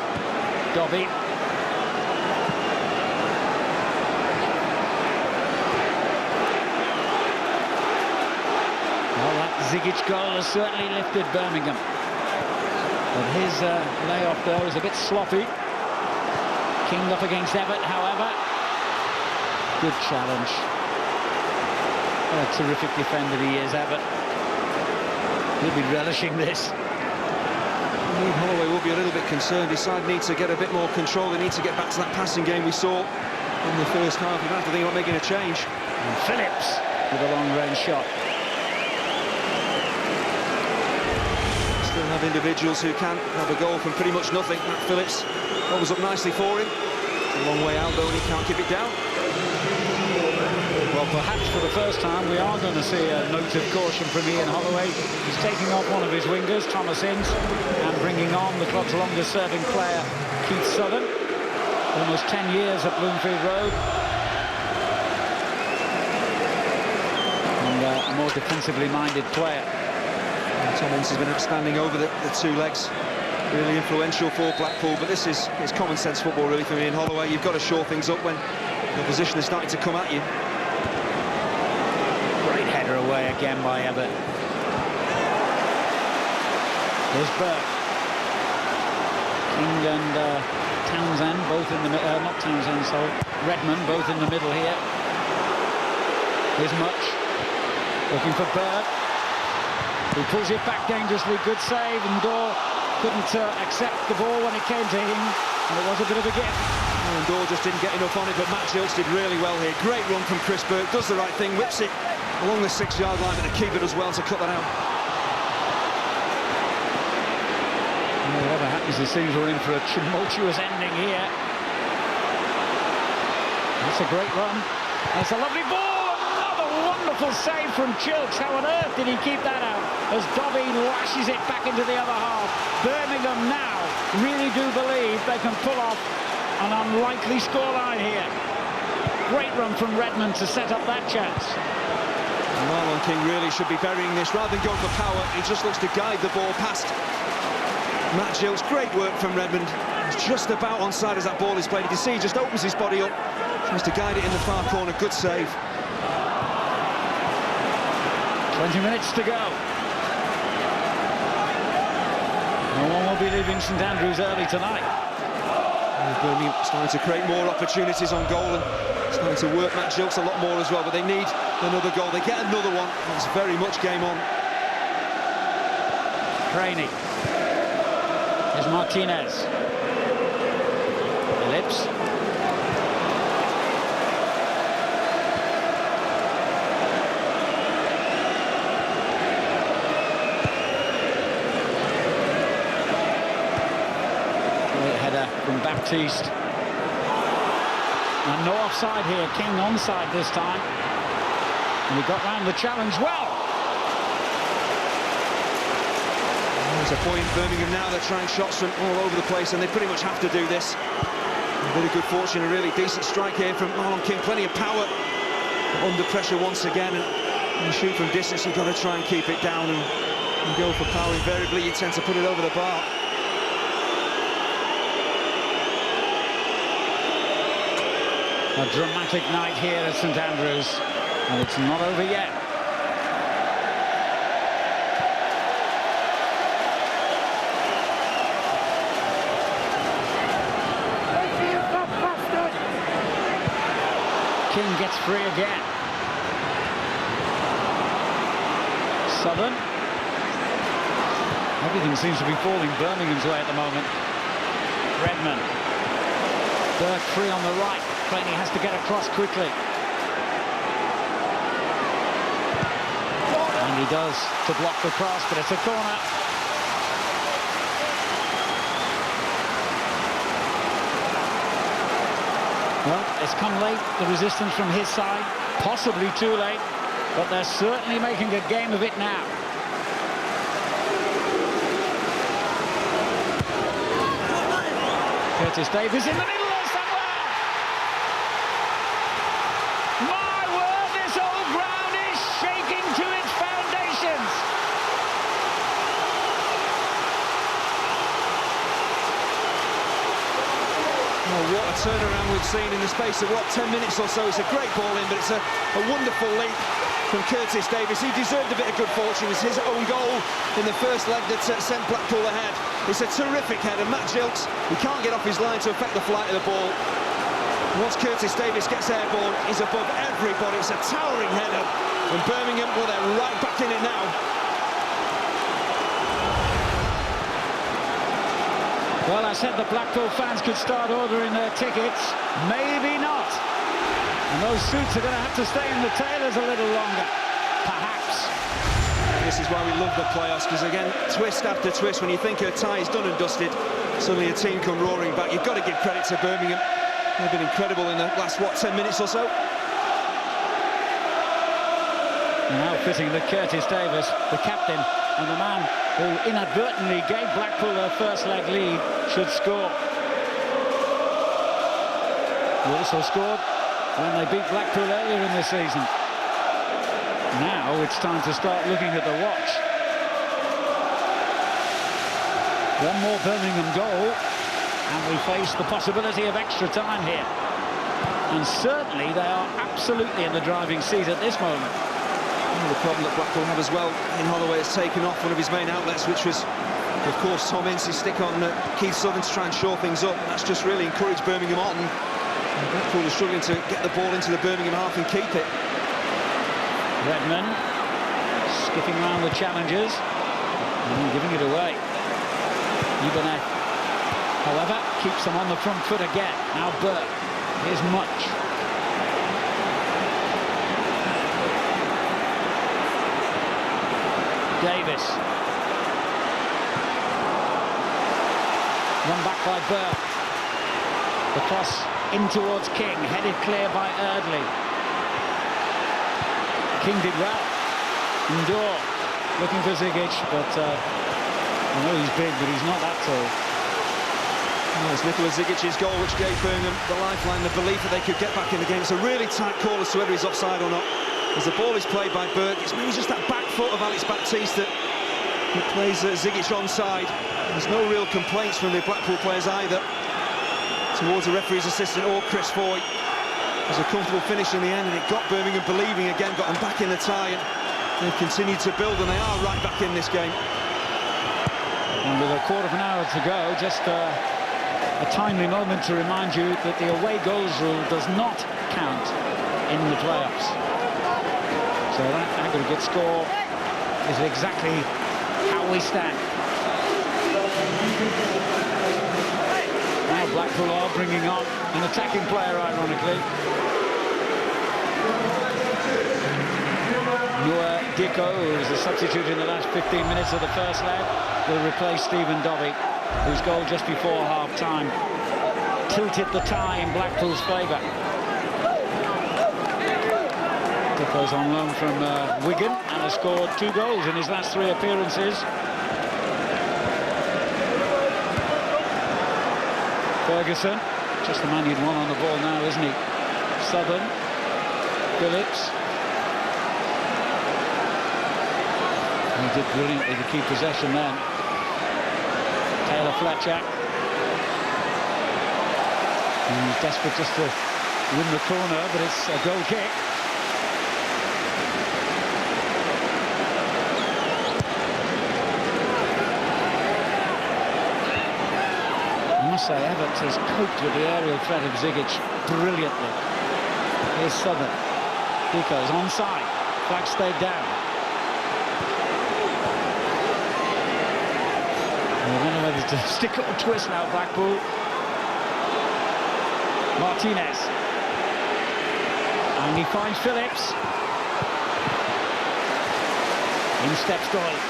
Dobby. Well, that Zigic goal has certainly lifted Birmingham. But his layoff there was a bit sloppy. King up against Everett, however. Good challenge. What a terrific defender he is, Everett. He'll be relishing this. Holloway will be a little bit concerned. His side needs to get a bit more control. They need to get back to that passing game we saw in the first half. You have to think about making a change. And Phillips with a long-range shot. Still have individuals who can have a goal from pretty much nothing. Matt Phillips, that was up nicely for him. It's a long way out though, and he can't keep it down. Well, perhaps for the first time we are going to see a note of caution from Ian Holloway. He's taking off one of his wingers, Thomas Ince, and bringing on the club's longest-serving player, Keith Southern. Almost 10 years at Bloomfield Road. And a more defensively minded player. Tom Ince has been outstanding over the two legs. Really influential for Blackpool, but this is common sense football really for Ian Holloway. You've got to shore things up when the opposition is starting to come at you. Great header away again by Everett. There's Burke. King and Townsend both in the middle. Not Townsend, sorry. Redmond both in the middle here. Here's Much. Looking for Burke. He pulls it back dangerously. Good save, and Dorr couldn't accept the ball when it came to him, and it was a bit of a gift. And Dorr just didn't get enough on it, but Matt Gilks did really well here. Great run from Chris Burke, does the right thing, whips it along the 6-yard line, but the keeper does well to cut that out. Whatever happens, it seems we're in for a tumultuous ending here. That's a great run. That's a lovely ball. Another wonderful save from Gilks. How on earth did he keep that out? As Dobby lashes it back into the other half. Birmingham now really do believe they can pull off an unlikely scoreline here. Great run from Redmond to set up that chance. Marlon King really should be burying this rather than going for power. He just looks to guide the ball past Matt Gilks. Great work from Redmond. He's just about onside as that ball is played. You can see he just opens his body up, tries to guide it in the far corner. Good save. 20 minutes to go. No one will be leaving St Andrews early tonight. Birmingham starting to create more opportunities on goal and starting to work Matt Gilks a lot more as well, but they need another goal. They get another one. It's very much game on. Craney. There's Martinez. Phillips. From Baptiste. And no offside here. King onside this time. And he got round the challenge well. There's a point. Birmingham now, they're trying shots from all over the place, and they pretty much have to do this. A bit of good fortune, a really decent strike here from Marlon King. Plenty of power. But under pressure once again, and you shoot from distance, you've got to try and keep it down and go for power. Invariably, you tend to put it over the bar. A dramatic night here at St Andrews, and it's not over yet. King gets free again. Southern. Everything seems to be falling Birmingham's way at the moment. Redman. Burke free on the right. Claney has to get across quickly. And he does to block the cross, but it's a corner. Well, it's come late, the resistance from his side, possibly too late, but they're certainly making a game of it now. Curtis Davies in the middle there somewhere! My word, this old ground is shaking to its foundations! Oh, what a turnaround we've seen in the space of, 10 minutes or so. It's a great ball in, but it's a wonderful leap from Curtis Davies. He deserved a bit of good fortune. It was his own goal in the first leg that sent Blackpool ahead. It's a terrific header. Matt Gilks, he can't get off his line to affect the flight of the ball. Once Curtis Davies gets airborne, he's above everybody. It's a towering header. And Birmingham, well, they're right back in it now. Well, I said the Blackpool fans could start ordering their tickets. Maybe not. And those suits are going to have to stay in the tailors a little longer. Perhaps. This is why we love the playoffs, because again, twist after twist, when you think a tie is done and dusted, suddenly a team come roaring back. You've got to give credit to Birmingham. They've been incredible in the last, 10 minutes or so. Now fitting that Curtis Davies, the captain, and the man who inadvertently gave Blackpool their first leg lead, should score. He also scored when they beat Blackpool earlier in the season. Now it's time to start looking at the watch. One more Birmingham goal, and we face the possibility of extra time here. And certainly they are absolutely in the driving seat at this moment. The problem that Blackpool have as well, Ian Holloway has taken off one of his main outlets, which was, of course, Tom Ince's stick on Keith Southern to try and shore things up. And that's just really encouraged Birmingham on. And Blackpool are struggling to get the ball into the Birmingham half and keep it. Redman skipping around the challengers and giving it away. Ibanez, however, keeps them on the front foot again. Now Burke. Here's Much. Davis. Run back by Burke. The cross in towards King, headed clear by Eardley. King did well. Ndor looking for Zigic, but I know he's big, but he's not that tall. Well, it's Nikola Zigic's goal which gave Birmingham the lifeline, the belief that they could get back in the game. It's a really tight call as to whether he's offside or not. As the ball is played by Burke, it's maybe just that back foot of Alex Baptiste that plays Zigic onside. There's no real complaints from the Blackpool players either towards the referee's assistant or Chris Foy. It was a comfortable finish in the end, and it got Birmingham believing again, got them back in the tie, and they've continued to build, and they are right back in this game. And with a quarter of an hour to go, just a timely moment to remind you that the away goals rule does not count in the playoffs. So that aggregate score is exactly how we stand. Now Blackpool are bringing on an attacking player, ironically. Noah Dicko, who was a substitute in the last 15 minutes of the first leg, will replace Stephen Dobbie, whose goal just before half-time tilted the tie in Blackpool's favour. Dicko's on loan from Wigan and has scored 2 goals in his last 3 appearances. Ferguson, just the man you'd want on the ball now, isn't he? Southern, Phillips. He did brilliantly to keep possession then. Taylor Fletcher. He's desperate just to in the corner, but it's a goal kick. I must say, Everett has coped with the aerial threat of Zigic brilliantly. Here's Southern. Pico's onside. Flag stayed down. I don't know whether to stick or twist now, Blackpool. Martinez. And he finds Phillips. In steps Doyle.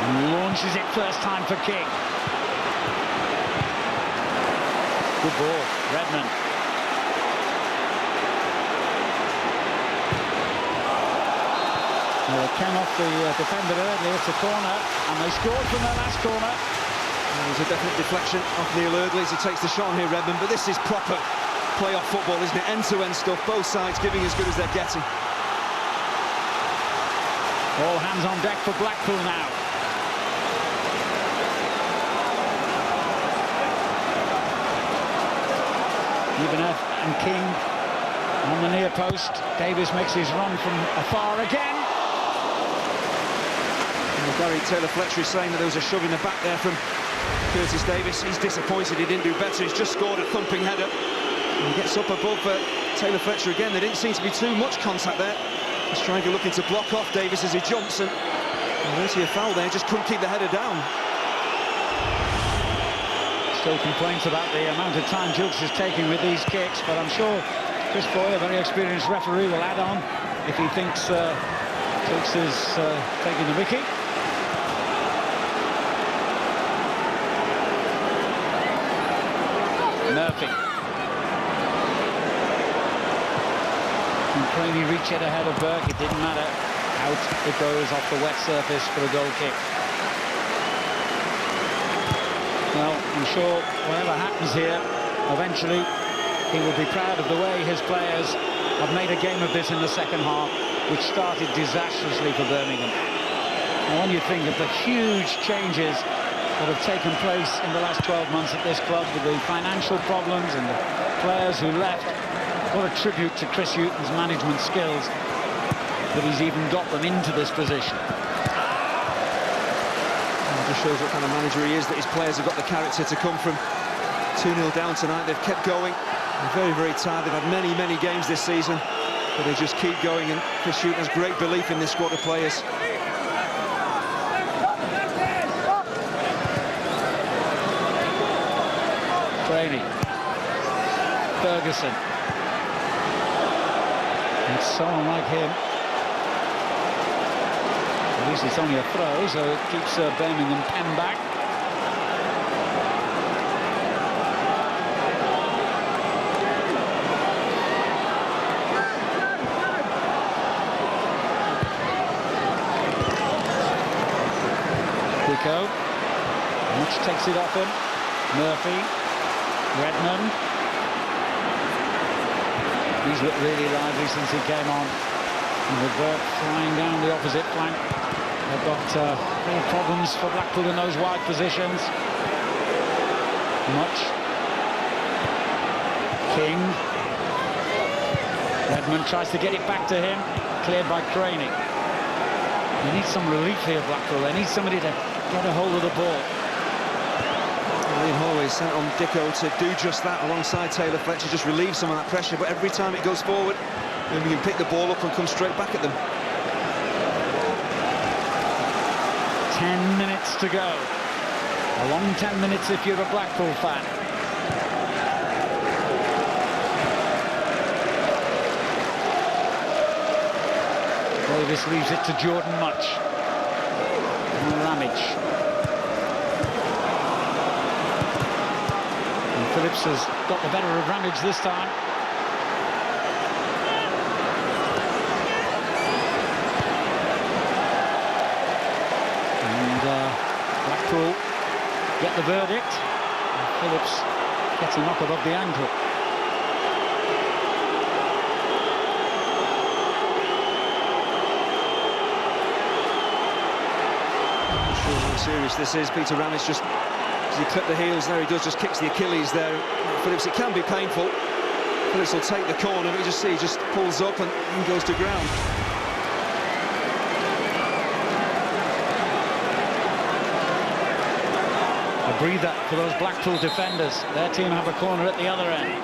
And launches it first time for King. Good ball, Redmond. Well, it came off the defender earlier. It's a corner, and they scored from their last corner. There's a definite deflection off Neil Eardley as he takes the shot on here, Redmond, but this is proper playoff football, isn't it? End-to-end stuff, both sides giving as good as they're getting. All hands on deck for Blackpool now. Ebeneff and King on the near post. Davis makes his run from afar again. Gary Taylor-Fletcher is saying that there was a shove in the back there from Curtis Davis. He's disappointed he didn't do better. He's just scored a thumping header. And he gets up above Taylor-Fletcher again. There didn't seem to be too much contact there. Striker looking to block off Davis as he jumps, and there's a foul there. Just couldn't keep the header down. Still complaints about the amount of time Jukes is taking with these kicks, but I'm sure Chris Foy, a very experienced referee, will add on if he thinks Jukes is taking the wicket. Murphy. Can Craney reach it ahead of Burke? It didn't matter. Out it goes off the wet surface for a goal kick. Well, I'm sure whatever happens here, eventually he will be proud of the way his players have made a game of this in the second half, which started disastrously for Birmingham. And when you think of the huge changes that have taken place in the last 12 months at this club, with the financial problems and the players who left, what a tribute to Chris Hughton's management skills that he's even got them into this position. It just shows what kind of manager he is, that his players have got the character to come from 2-0 down tonight. They've kept going. They're very, very tired. They've had many, many games this season, but they just keep going, and Chris Hughton has great belief in this squad of players. Craney. Ferguson. It's so unlike him. At least it's only a throw, so it keeps Birmingham pen back. Pico. Much takes it off him. Murphy. Redmond. He's looked really lively since he came on. And with Burke flying down the opposite flank, they've got real problems for Blackpool in those wide positions. Much. King. Redmond tries to get it back to him. Cleared by Craney. They need some relief here, Blackpool. They need somebody to get a hold of the ball. Ian Holloway sent on Dicko to do just that alongside Taylor-Fletcher, just relieve some of that pressure, but every time it goes forward, then we can pick the ball up and come straight back at them. 10 minutes to go. A long 10 minutes if you're a Blackpool fan. Davis leaves it to Jordan Much. And Ramage. Phillips has got the better of Ramage this time. And Blackpool get the verdict. And Phillips gets a knock above the ankle. I'm not sure how serious this is. Peter Ramage just Does he clip the heels? There he does, just kicks the Achilles there. Phillips, it can be painful. Phillips will take the corner, but you just see he just pulls up and goes to ground. A breather for those Blackpool defenders. Their team have a corner at the other end.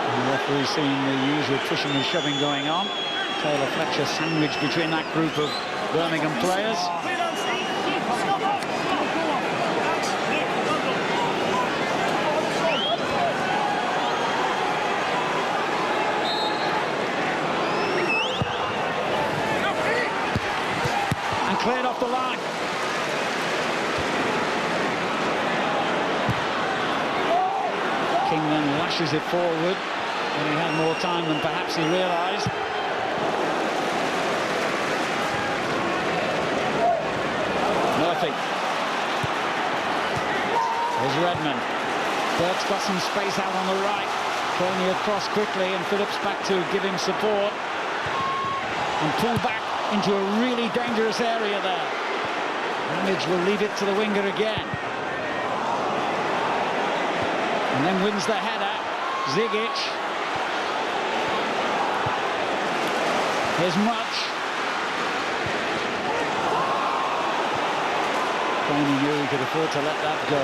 And the referee's seeing the usual pushing and shoving going on. Taylor Fletcher sandwiched between that group of Birmingham players. And cleared off the line. King then lashes it forward, and he had more time than perhaps he realised. Murphy. There's Redmond. Burke's got some space out on the right. Coney across quickly, and Phillips back to give him support. And pull back into a really dangerous area there. Ramage will leave it to the winger again. And then wins the header. Zigic. Here's Much. Coney knew he could afford to let that go.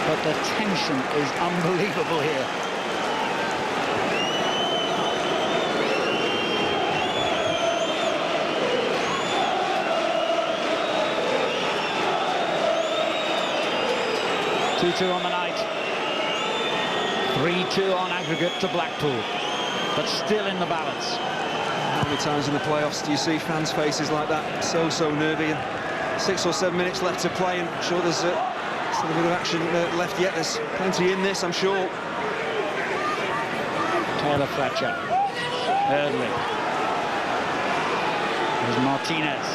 But the tension is unbelievable here. Two on the night. 3-2 on aggregate to Blackpool, but still in the balance. How many times in the playoffs do you see fans' faces like that? So nervy. And 6 or 7 minutes left to play, and I'm sure there's still a bit of action left yet. There's plenty in this, I'm sure. Taylor Fletcher. Early. There's Martinez.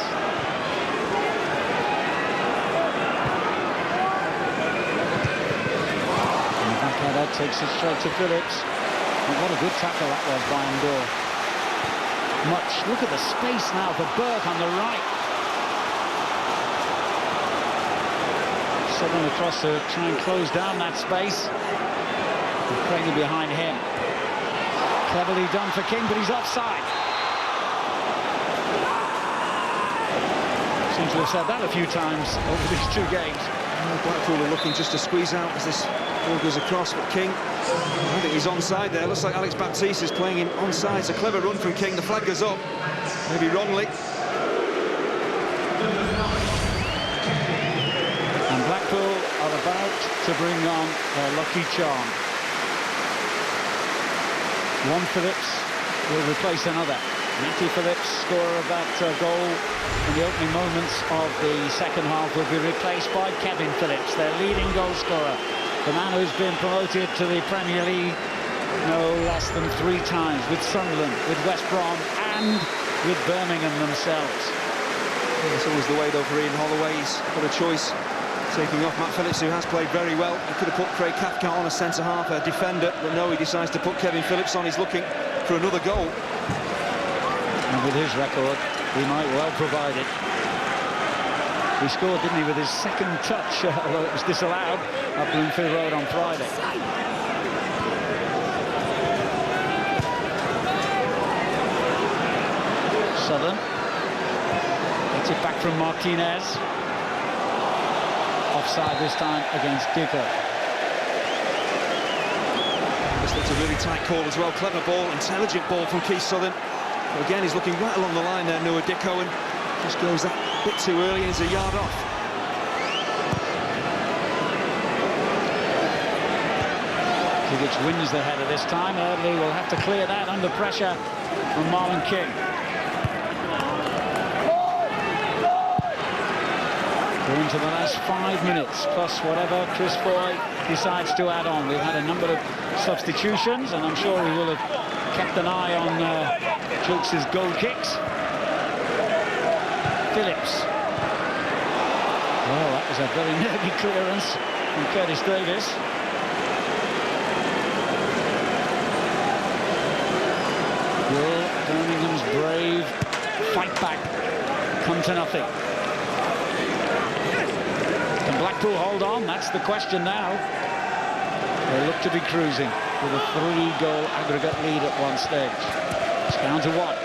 That takes it straight to Phillips. And what a good tackle that was by Ndor. Much. Look at the space now for Burke on the right. Southern across to try and close down that space. And Craigie behind him. Cleverly done for King, but he's offside. Seems to have said that a few times over these 2 games. Blackpool are looking just to squeeze out as this ball goes across, but King, I think he's onside there. Looks like Alex Baptiste is playing in onside. It's a clever run from King. The flag goes up, maybe wrongly. And Blackpool are about to bring on their lucky charm. One Phillips will replace another. Matty Phillips, scorer of that goal in the opening moments of the second half, will be replaced by Kevin Phillips, their leading goal scorer. The man who's been promoted to the Premier League no less than 3 times, with Sunderland, with West Brom and with Birmingham themselves. It's always the way though for Ian Holloway. He's got a choice, taking off Matt Phillips, who has played very well. He could have put Craig Cathcart on a centre-half, a defender, but no, he decides to put Kevin Phillips on. He's looking for another goal. And with his record, he might well provide it. He scored, didn't he, with his second touch, although it was disallowed at Bloomfield Road on Friday. Southern gets it back from Martinez. Offside this time against Dico. This looks a really tight call as well. Clever ball, intelligent ball from Keith Southern. But again, he's looking right along the line there, Noah Dico, and just goes that bit too early and is a yard off. Zigic wins the header this time. Eardley will have to clear that under pressure from Marlon King. We're into the last 5 minutes, plus whatever Chris Foy decides to add on. We've had a number of substitutions, and I'm sure he will have kept an eye on Chooks' goal kicks. Phillips. Well, that was a very nervy clearance from Curtis Davis. Will Birmingham's brave fight back come to nothing? Blackpool hold on? That's the question now. They look to be cruising with a 3-goal aggregate lead at one stage. It's down to 1.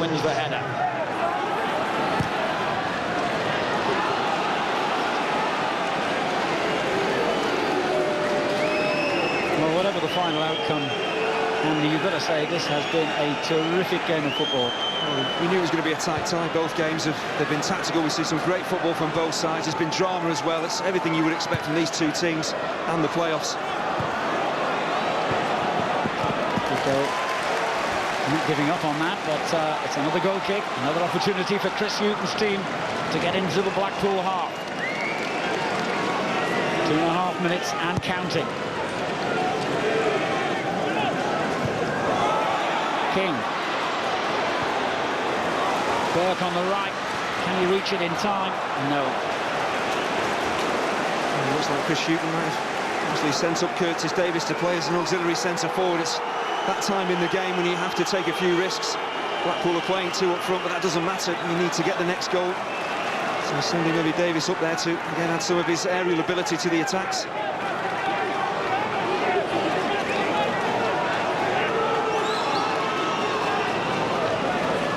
Wins the header. Well, whatever the final outcome, Andy, you've got to say this has been a terrific game of football. Well, we knew it was going to be a tight tie. Both games they've been tactical. We see some great football from both sides. There's been drama as well. It's everything you would expect from these two teams and the playoffs. Good goal. Not giving up on that, but it's another goal kick, another opportunity for Chris Hughton's team to get into the Blackpool half. 2.5 minutes and counting. King. Burke on the right. Can he reach it in time? No. It looks like Chris Hughton might have actually sent up Curtis Davis to play as an auxiliary centre forward. It's that time in the game when you have to take a few risks. Blackpool are playing 2 up front, but that doesn't matter. You need to get the next goal. So sending maybe Davis up there to again add some of his aerial ability to the attacks.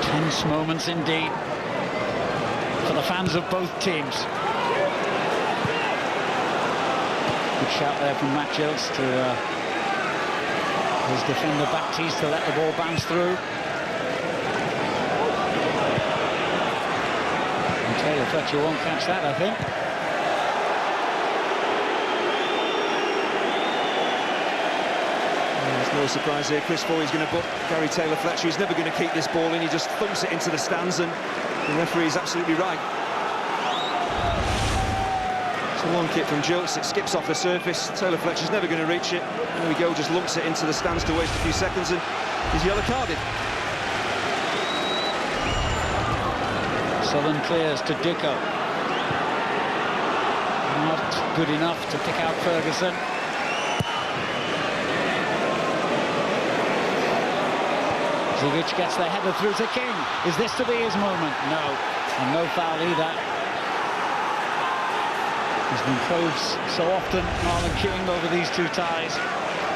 Tense moments indeed for the fans of both teams. Good shout there from Matt Gills to his defender Baptiste to let the ball bounce through. And Taylor Fletcher won't catch that, I think. There's no surprise here. Chris Foley's going to book Gary Taylor Fletcher. He's never going to keep this ball in. He just thumps it into the stands, and the referee is absolutely right. It's a long kick from Gilts. It skips off the surface. Taylor Fletcher's never going to reach it. There we go, just lumps it into the stands to waste a few seconds, and he's yellow carded. Southern clears to Dicko. Not good enough to pick out Ferguson. Zivic gets the header through to King. Is this to be his moment? No. And no foul either. He's been close so often, Marlon King, over these 2 ties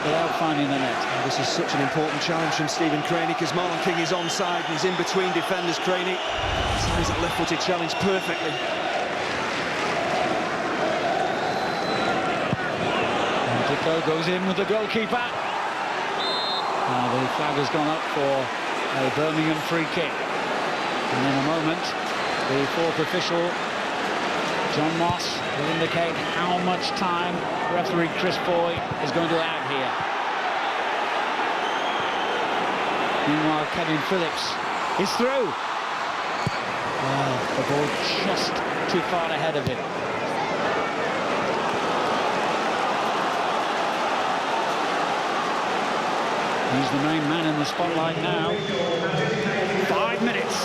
without finding the net. This is such an important challenge from Stephen Craney, because Marlon King is onside and he's in between defenders. Craney times that left-footed challenge perfectly. And Dicko goes in with the goalkeeper. Now the flag has gone up for a Birmingham free kick. And in a moment, the 4th official, John Moss, will indicate how much time referee Chris Foy is going to add here. Meanwhile, Kevin Phillips is through. Well, the ball just too far ahead of him. He's the main man in the spotlight now. 5 minutes.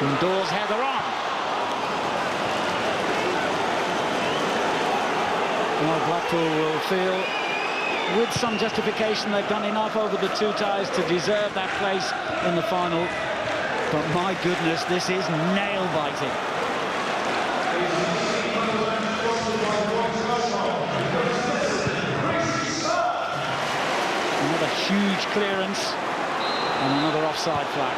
And Dawes header on. Well, Blackpool will feel, with some justification, they've done enough over the 2 ties to deserve that place in the final. But my goodness, this is nail-biting. Another huge clearance and another offside flag.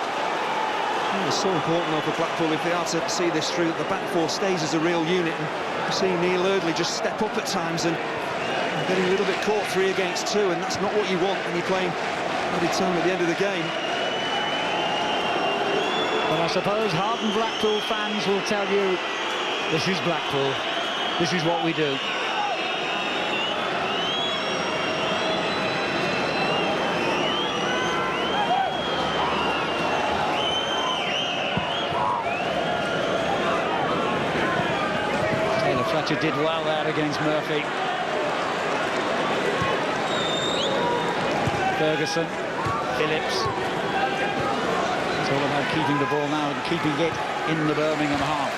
It's so important though for Blackpool, if they are to see this through, that the back 4 stays as a real unit. And we've seen Neil Eardley just step up at times and getting a little bit caught 3 against 2, and that's not what you want when you're playing added time at the end of the game. Well, I suppose hardened Blackpool fans will tell you, this is Blackpool, this is what we do. Fletcher did well there against Murphy. Ferguson, Phillips, It's all about keeping the ball now and keeping it in the Birmingham half.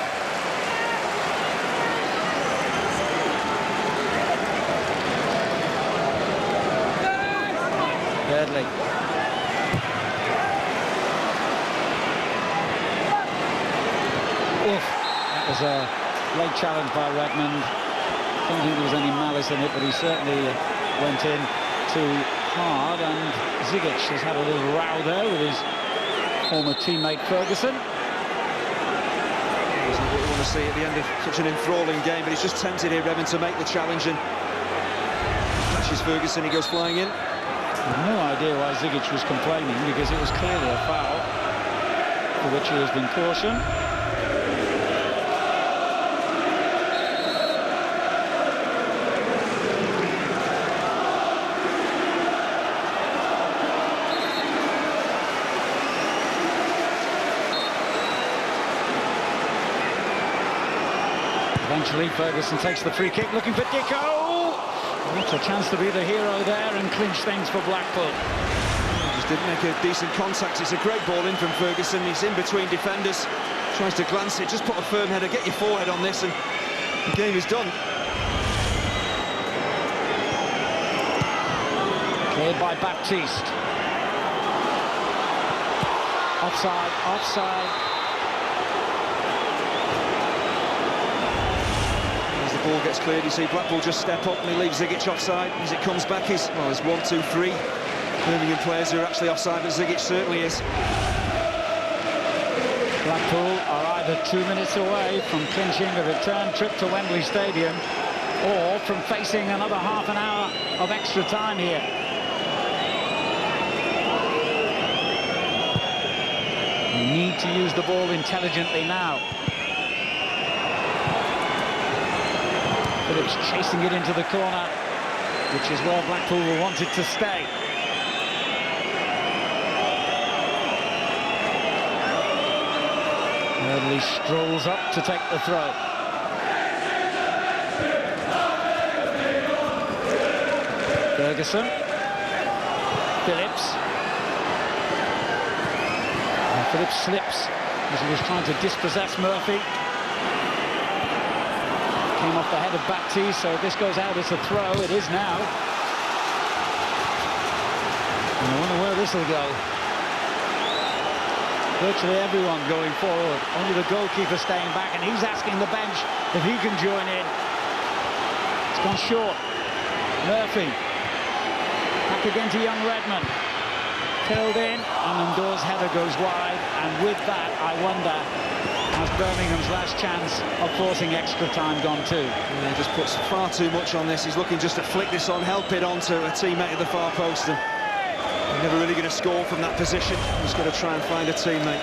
Thirdly. Oof, that was a late challenge by Redmond. Don't think there was any malice in it, but he certainly went in too hard, and Zigic has had a little row there with his former teammate Ferguson. Isn't what you want to see at the end of such an enthralling game, but he's just tempted here, Redmond, to make the challenge, and catches Ferguson, he goes flying in. I have no idea why Zigic was complaining, because it was clearly a foul, for which he has been cautioned. Eventually, Ferguson takes the free kick, looking for Dicko. What a chance to be the hero there and clinch things for Blackpool. Just didn't make a decent contact. It's a great ball in from Ferguson. He's in between defenders, tries to glance it. Just put a firm header, get your forehead on this, and the game is done. Cleared by Baptiste. Offside, offside. Ball gets cleared, you see Blackpool just step up and he leaves Zigic offside. As it comes back, there's 1, 2, 3 Birmingham players who are actually offside, but Zigic certainly is. Blackpool are either 2 minutes away from clinching a return trip to Wembley Stadium, or from facing another half an hour of extra time here. You need to use the ball intelligently now. Phillips chasing it into the corner, which is where Blackpool will want it to stay. Early strolls up to take the throw. Ferguson. Phillips. And Phillips slips as he was trying to dispossess Murphy. Came off the head of Baptiste, so this goes out as a throw. It is now. And I wonder where this will go. Virtually everyone going forward. Only the goalkeeper staying back, and he's asking the bench if he can join in. It's gone short. Murphy. Back again to young Redmond. Curled in, and Ndor's header goes wide. And with that, I wonder, has Birmingham's last chance of forcing extra time gone too? Yeah, just puts far too much on this. He's looking just to flick this on, help it onto a teammate at the far post, and never really going to score from that position. He's got to try and find a teammate.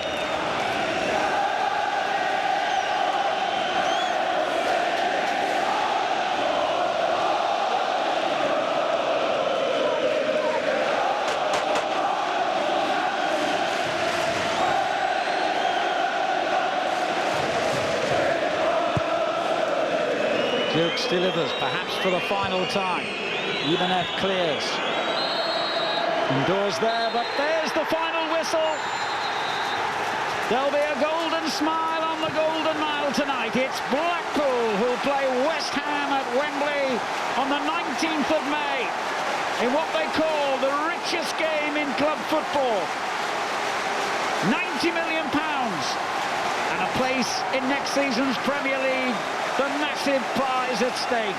Jukes delivers, perhaps for the final time. Ibanez clears. Ndor's there, but there's the final whistle. There'll be a golden smile on the Golden Mile tonight. It's Blackpool who'll play West Ham at Wembley on the 19th of May in what they call the richest game in club football. £90 million and a place in next season's Premier League. The massive prize at stake.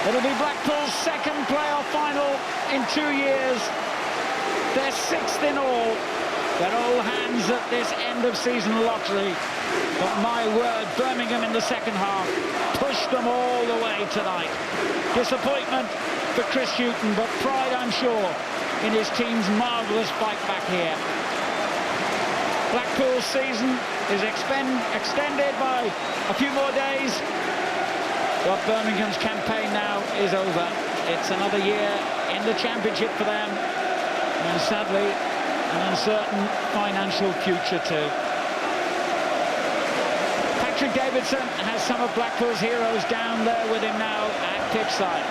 It'll be Blackpool's second playoff final in 2 years. Their 6th in all. They're all hands at this end-of-season lottery. But my word, Birmingham in the second half pushed them all the way tonight. Disappointment for Chris Hughton, but pride, I'm sure, in his team's marvellous fight back here. Blackpool's season is extended by a few more days, but Birmingham's campaign now is over. It's another year in the Championship for them, and sadly, an uncertain financial future too. Patrick Davidson has some of Blackpool's heroes down there with him now at pitchside.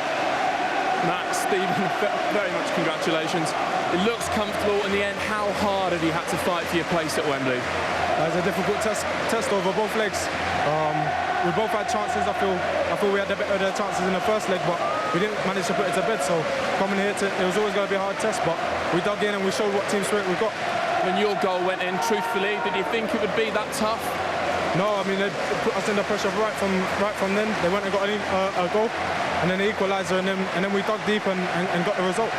Matt, Stephen, very much congratulations. It looks comfortable in the end. How hard have you had to fight for your place at Wembley? It was a difficult test over both legs. We both had chances. I feel we had the better chances in the first leg, but we didn't manage to put it to bed. So coming here, it was always going to be a hard test, but we dug in and we showed what team spirit we got. When your goal went in, truthfully, did you think it would be that tough? No, I mean, they put us under pressure right from then. They went and got a goal, and then the equaliser, and then we dug deep and got the result.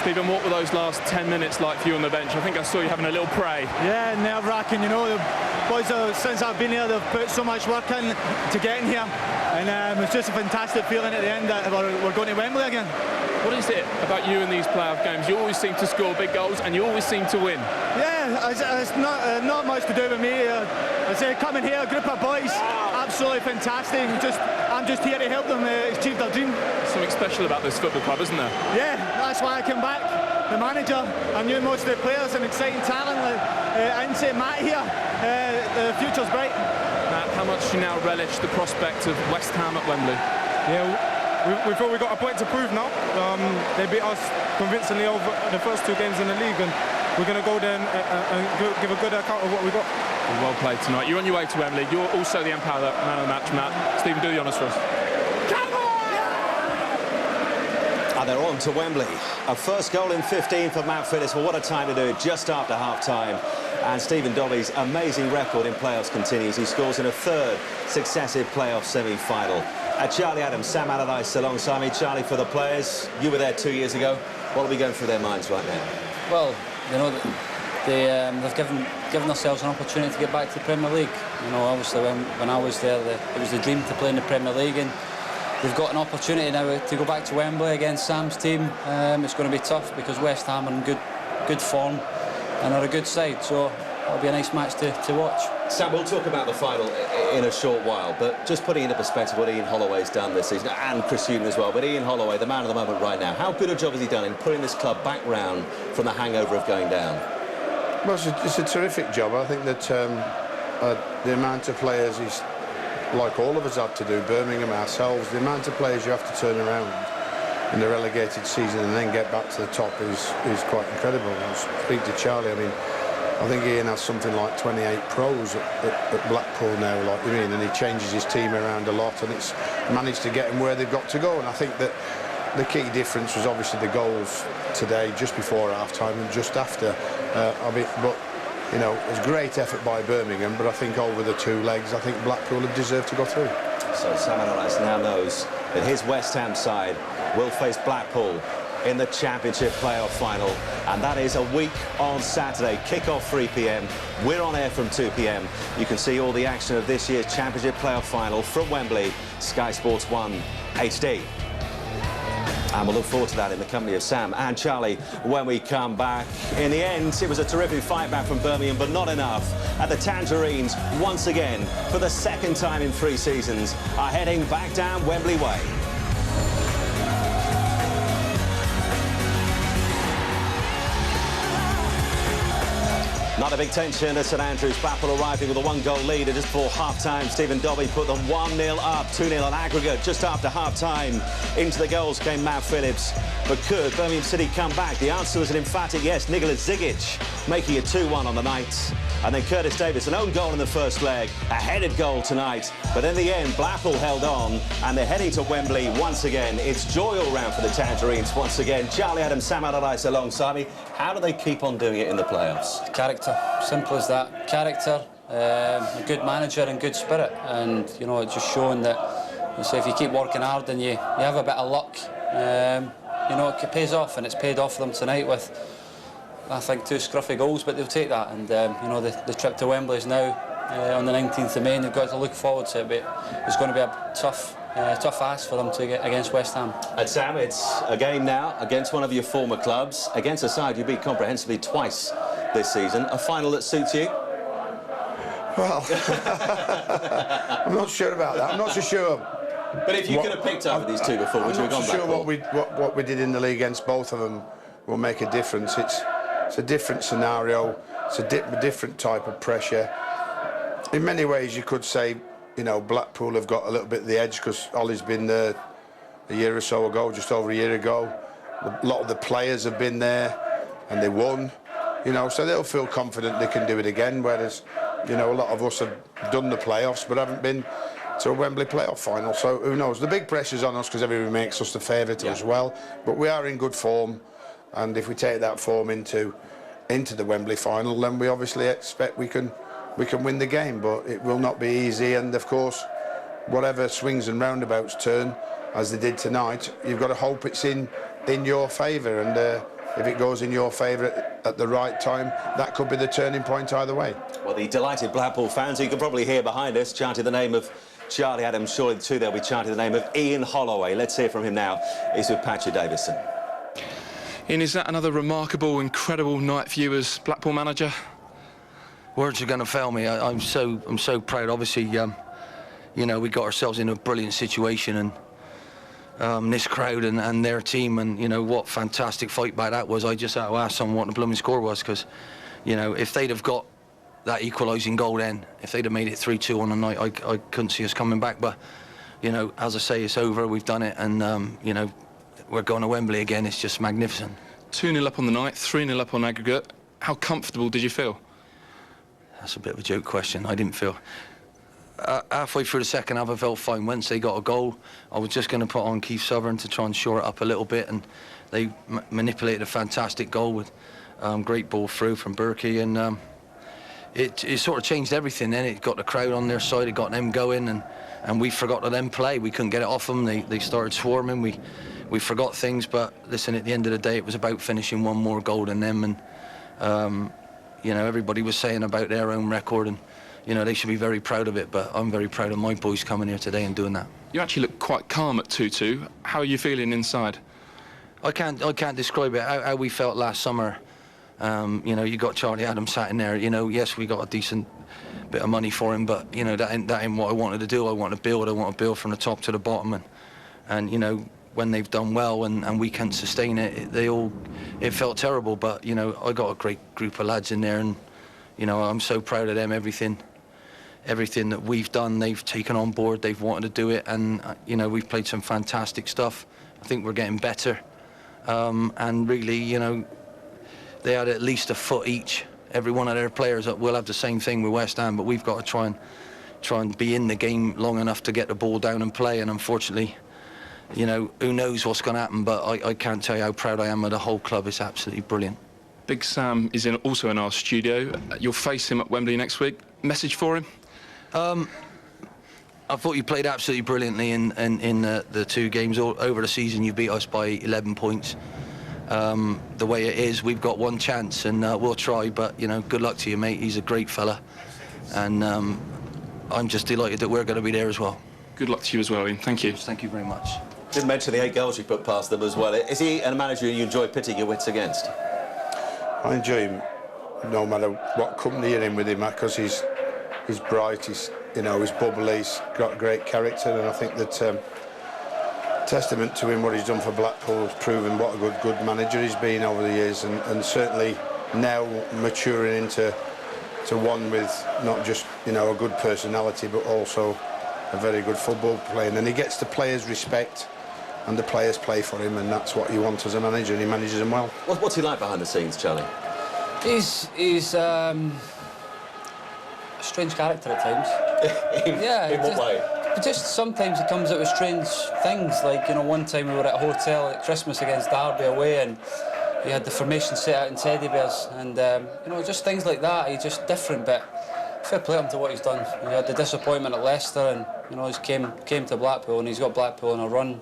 Stephen, what were those last 10 minutes like for you on the bench? I think I saw you having a little pray. Yeah, nerve-wracking, you know. The boys, since I've been here, they've put so much work in to get in here. And it's just a fantastic feeling at the end that we're going to Wembley again. What is it about you in these playoff games? You always seem to score big goals and you always seem to win. Yeah, it's not much to do with me. I say coming here, a group of boys, absolutely fantastic. I'm just here to help them achieve their dream. Something special about this football club, isn't there? Yeah, that's why I came back. The manager, I knew most of the players and exciting talent. I didn't say Matt here. The future's bright. Matt, how much do you now relish the prospect of West Ham at Wembley? Yeah, we feel we got a point to prove now. They beat us convincingly over the first 2 games in the league, and we're going to go there and give a good account of what we got. Well played tonight. You're on your way to Wembley. You're also the man of the match, Matt. Stephen, do the honours for us. And they're on to Wembley. A first goal in 15 for Matt Phillips. Well, what a time to do it just after half-time. And Stephen Dobbie's amazing record in playoffs continues. He scores in a 3rd successive playoff semi-final. Charlie Adams, Sam Allardyce alongside me. Charlie, for the players, you were there 2 years ago. What are we going through their minds right now? Well, you know, they've given themselves an opportunity to get back to the Premier League. You know, obviously when I was there, it was the dream to play in the Premier League, and they've got an opportunity now to go back to Wembley against Sam's team. It's going to be tough because West Ham are in good form and are a good side, so it'll be a nice match to watch. Sam, we'll talk about the final in a short while, but just putting into perspective what Ian Holloway's done this season, and Chris Hughton as well, but Ian Holloway, the man of the moment right now, how good a job has he done in putting this club back round from the hangover of going down? Well, it's a terrific job. I think that the amount of players he's, like all of us had to do, Birmingham, ourselves, the amount of players you have to turn around in the relegated season and then get back to the top is quite incredible. I'll speak to Charlie, I mean, I think Ian has something like 28 pros at Blackpool now, like you mean, and he changes his team around a lot, and it's managed to get them where they've got to go. And I think that the key difference was obviously the goals today, just before half-time and just after. But you know, it was a great effort by Birmingham, but I think over the 2 legs, I think Blackpool have deserved to go through. So Sam Allardyce now knows that his West Ham side will face Blackpool in the Championship playoff final, and that is a week on Saturday. Kick-off 3 p.m. We're on air from 2 p.m. You can see all the action of this year's Championship playoff final from Wembley, Sky Sports 1 HD. And we'll look forward to that in the company of Sam and Charlie when we come back. In the end, it was a terrific fight back from Birmingham, but not enough. And the Tangerines, once again, for the 2nd time in 3 seasons, are heading back down Wembley Way. Not a big tension at St Andrews. Blackpool arriving with a 1-goal lead, and just before half-time, Stephen Dobbie put them 1-0 up, 2-0 on aggregate. Just after half-time, into the goals came Matt Phillips. But could Birmingham City come back? The answer was an emphatic yes. Nicholas Zigic making it 2-1 on the night. And then Curtis Davis, an own goal in the first leg, a headed goal tonight. But in the end, Blackpool held on, and they're heading to Wembley once again. It's joy all round for the Tangerines once again. Charlie Adams, Sam Allardyce alongside me. How do they keep on doing it in the playoffs? Character, simple as that. Character, a good manager and good spirit. And, you know, it's just showing that, so if you keep working hard and you have a bit of luck, you know, it pays off, and it's paid off for them tonight with, I think, 2 scruffy goals, but they'll take that. And, you know, the trip to Wembley is now on the 19th of May, and they've got to look forward to it, but it's going to be a tough ask for them to get against West Ham. And Sam, it's a game now against one of your former clubs, against a side you beat comprehensively twice this season. A final that suits you? Well, I'm not sure about that. I'm not so sure. But if you could have picked over these 2 before, would you have gone back? I'm not so sure what we did in the league against both of them will make a difference. It's a different scenario. It's a different type of pressure. In many ways, you could say, you know, Blackpool have got a little bit of the edge because Ollie's been there a year or so ago, just over a year ago. A lot of the players have been there. and they won. You know, so they'll feel confident they can do it again, whereas, you know, a lot of us have done the playoffs but haven't been to a Wembley playoff final, so who knows. The big pressure's on us because everybody makes us the favourite as well, but we are in good form, and if we take that form into the Wembley final, then we obviously expect we can win the game, but it will not be easy, and of course whatever swings and roundabouts turn as they did tonight, you've got to hope it's in your favour, and if it goes in your favour at the right time, that could be the turning point either way. Well, the delighted Blackpool fans, who you can probably hear behind us, chanted the name of Charlie Adams. Surely too they'll be chanting the name of Ian Holloway. Let's hear from him now. He's with Patrick Davison. Ian, is that another remarkable, incredible night for you as Blackpool manager? Words are going to fail me. I'm so proud. Obviously, you know, we got ourselves in a brilliant situation, and this crowd and their team, and you know what fantastic fight back that was. I just had to ask someone what the blooming score was, because you know, if they'd have got that equalising goal then, if they'd have made it 3-2 on the night, I couldn't see us coming back. But you know, as I say, it's over, we've done it, and you know, we're going to Wembley again. It's just magnificent. 2-0 up on the night, 3-0 up on aggregate. How comfortable did you feel? That's a bit of a joke question. I didn't feel. Halfway through the second half, I felt fine. Once they got a goal, I was just going to put on Keith Southern to try and shore it up a little bit, and they manipulated a fantastic goal with great ball through from Berkey, and it sort of changed everything. Then it got the crowd on their side, it got them going, and we forgot to then play. We couldn't get it off them. They started swarming. We forgot things, but listen, at the end of the day, it was about finishing one more goal than them, and you know, everybody was saying about their own record, and you know, they should be very proud of it, but I'm very proud of my boys coming here today and doing that. You actually look quite calm at 2-2. How are you feeling inside? I can't describe it. How we felt last summer. You know, you got Charlie Adams sat in there. You know, yes, we got a decent bit of money for him, but you know, that ain't what I wanted to do. I want to build. I want to build from the top to the bottom, and you know, when they've done well and we can't sustain it, it felt terrible. But you know, I got a great group of lads in there, and you know, I'm so proud of them. Everything that we've done, they've taken on board. They've wanted to do it, and you know, we've played some fantastic stuff. I think we're getting better, and really, you know, they had at least a foot each. Every one of their players will have the same thing with West Ham, but we've got to try and be in the game long enough to get the ball down and play. And unfortunately, you know, who knows what's going to happen? But I can't tell you how proud I am of the whole club. It's absolutely brilliant. Big Sam is also in our studio. You'll face him at Wembley next week. Message for him? I thought you played absolutely brilliantly in the two games over the season. You beat us by 11 points. The way it is, we've got one chance, and we'll try. But you know, good luck to you, mate. He's a great fella, and I'm just delighted that we're going to be there as well. Good luck to you as well, Ian. Thank you. Thank you very much. Didn't mention the 8 goals you put past them as well. Is he a manager you enjoy pitting your wits against? I enjoy him no matter what company you're in with him, because he's bright, he's bubbly, he's got great character, and I think that testament to him what he's done for Blackpool has proven what a good manager he's been over the years, and certainly now maturing into one with not just a good personality but also a very good football player, and he gets the players' respect and the players play for him, and that's what you want as a manager, and he manages them well. What's he like behind the scenes, Charlie? He's a strange character at times. Yeah. In what way? Just sometimes he comes out with strange things, like, you know, one time we were at a hotel at Christmas against Derby away, and he had the formation set out in teddy bears, and you know, just things like that. He's just different, but fair play him to what he's done. He had the disappointment at Leicester, and you know, he's came to Blackpool, and he's got Blackpool on a run.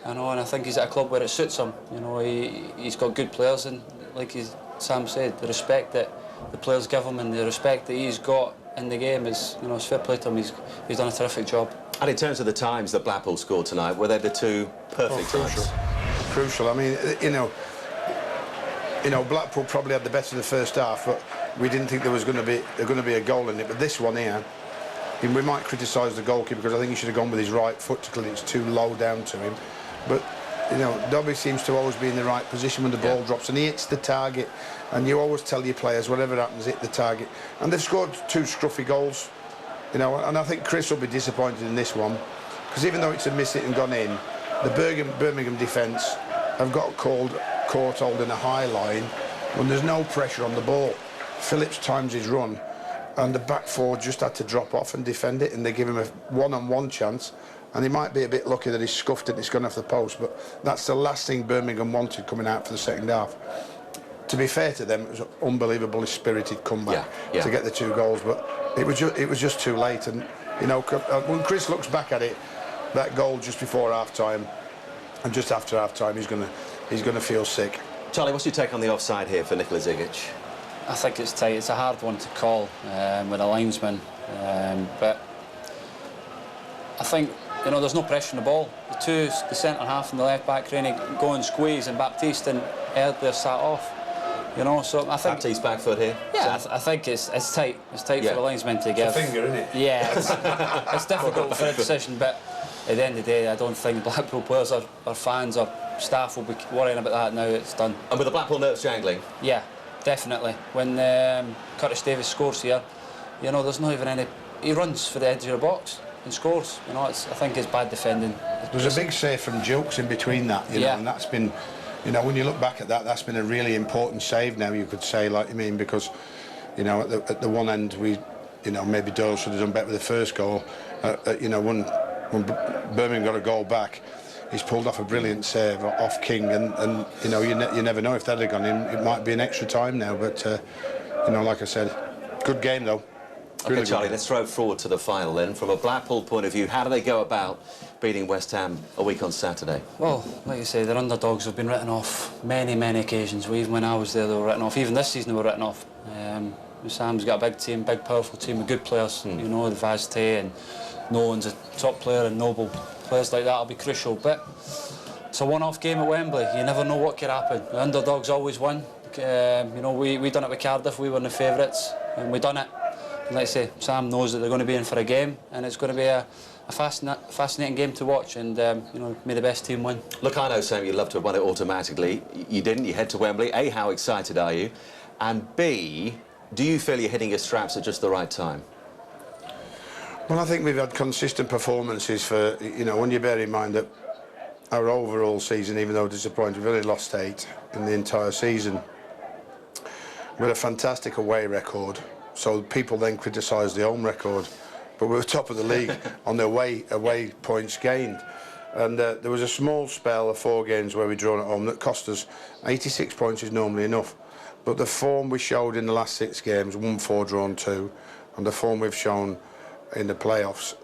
You know, and I think he's at a club where it suits him. You know, he's got good players, and like Sam said, the respect that the players give him and the respect that he's got in the game is, you know, it's fair play to him. He's done a terrific job. And in terms of the times that Blackpool scored tonight, were they the two perfect times? Crucial. I mean, you know, Blackpool probably had the best of the first half, but we didn't think there was going to be a goal in it. But this one here, we might criticise the goalkeeper because I think he should have gone with his right foot because it's too low down to him. But you know, Dobby seems to always be in the right position when the ball drops, and he hits the target. And you always tell your players, whatever happens, hit the target. And they've scored 2 scruffy goals, you know. And I think Chris will be disappointed in this one, because even though it's a miss it and gone in, the Birmingham defence have got caught holding a high line, when there's no pressure on the ball. Phillips times his run, and the back four just had to drop off and defend it, and they give him a one-on-one chance, and he might be a bit lucky that he's scuffed it and it's gone off the post, but that's the last thing Birmingham wanted coming out for the second half. To be fair to them, it was an unbelievably spirited comeback to get the 2 goals, but it was just too late. And you know, when Chris looks back at it, that goal just before half-time and just after half-time, he's gonna feel sick. Charlie, what's your take on the offside here for Nikola Zigic? I think it's tight. It's a hard one to call with a linesman, but I think, you know, there's no pressure on the ball. The centre half and the left back, Rainey go and squeeze, and Baptiste and Erdler sat off. You know, so I think Baptiste back foot here. Yeah, I think it's tight. It's tight for the linesman to give. It's a finger, isn't it? Yeah, it's difficult for a decision, but at the end of the day, I don't think Blackpool players or fans or staff will be worrying about that now. It's done. And with the Blackpool nerves jangling? Yeah, definitely. When Curtis Davies scores here, you know, there's not even any. He runs for the edge of the box and scores. You know, I think it's bad defending. There's a big save from Jokes in between that, you know, and that's been, you know, when you look back at that, that's been a really important save now, you could say, like, I mean, because, you know, at the one end, you know, maybe Doyle should have done better with the first goal. You know, when Birmingham got a goal back, he's pulled off a brilliant save off King, and you know, you never know if that had gone in. It might be an extra time now, but you know, like I said, good game though. Okay, Charlie, let's throw forward to the final then. From a Blackpool point of view, how do they go about beating West Ham a week on Saturday? Well, like you say, their underdogs have been written off many, many occasions. Even when I was there, they were written off. Even this season, they were written off. West Ham's got a big team, big, powerful team with good players. You know, the Vazte and Nolan's a top player, and Noble. Players like that will be crucial. But it's a one-off game at Wembley. You never know what could happen. The underdogs always win. You know, we done it with Cardiff. We were the favourites, and we done it. And like I say, Sam knows that they're going to be in for a game, and it's going to be a fascinating game to watch, and you know, may the best team win. Look, I know, Sam, you'd love to have won it automatically. You didn't. You head to Wembley. A, how excited are you? And B, do you feel you're hitting your straps at just the right time? Well, I think we've had consistent performances for, you know, when you bear in mind that our overall season, even though disappointing, we've only lost 8 in the entire season. We had a fantastic away record. So people then criticise the home record, but we were top of the league on the away points gained. And there was a small spell of 4 games where we drawn at home that cost us 86 points is normally enough. But the form we showed in the last 6 games, won 4, drawn 2, and the form we've shown in the playoffs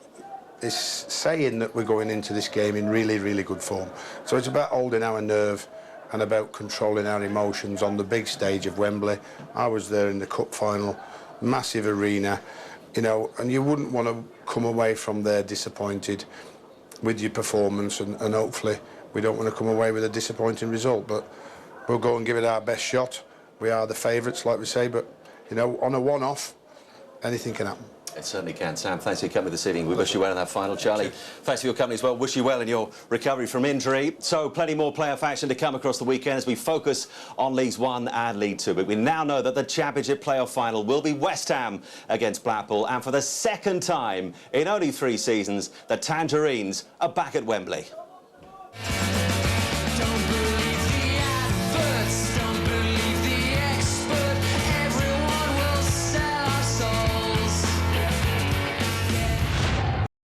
is saying that we're going into this game in really, really good form. So it's about holding our nerve and about controlling our emotions on the big stage of Wembley. I was there in the cup final. Massive arena, you know, and you wouldn't want to come away from there disappointed with your performance, and hopefully we don't want to come away with a disappointing result, but we'll go and give it our best shot. We are the favourites, like we say, but, you know, on a one-off, anything can happen. It certainly can. Sam, thanks for coming this evening. We wish you well in that final. Charlie, thanks for your company as well. Wish you well in your recovery from injury. So plenty more playoff action to come across the weekend as we focus on Leagues 1 and League 2. But we now know that the Championship playoff final will be West Ham against Blackpool. And for the second time in only 3 seasons, the Tangerines are back at Wembley.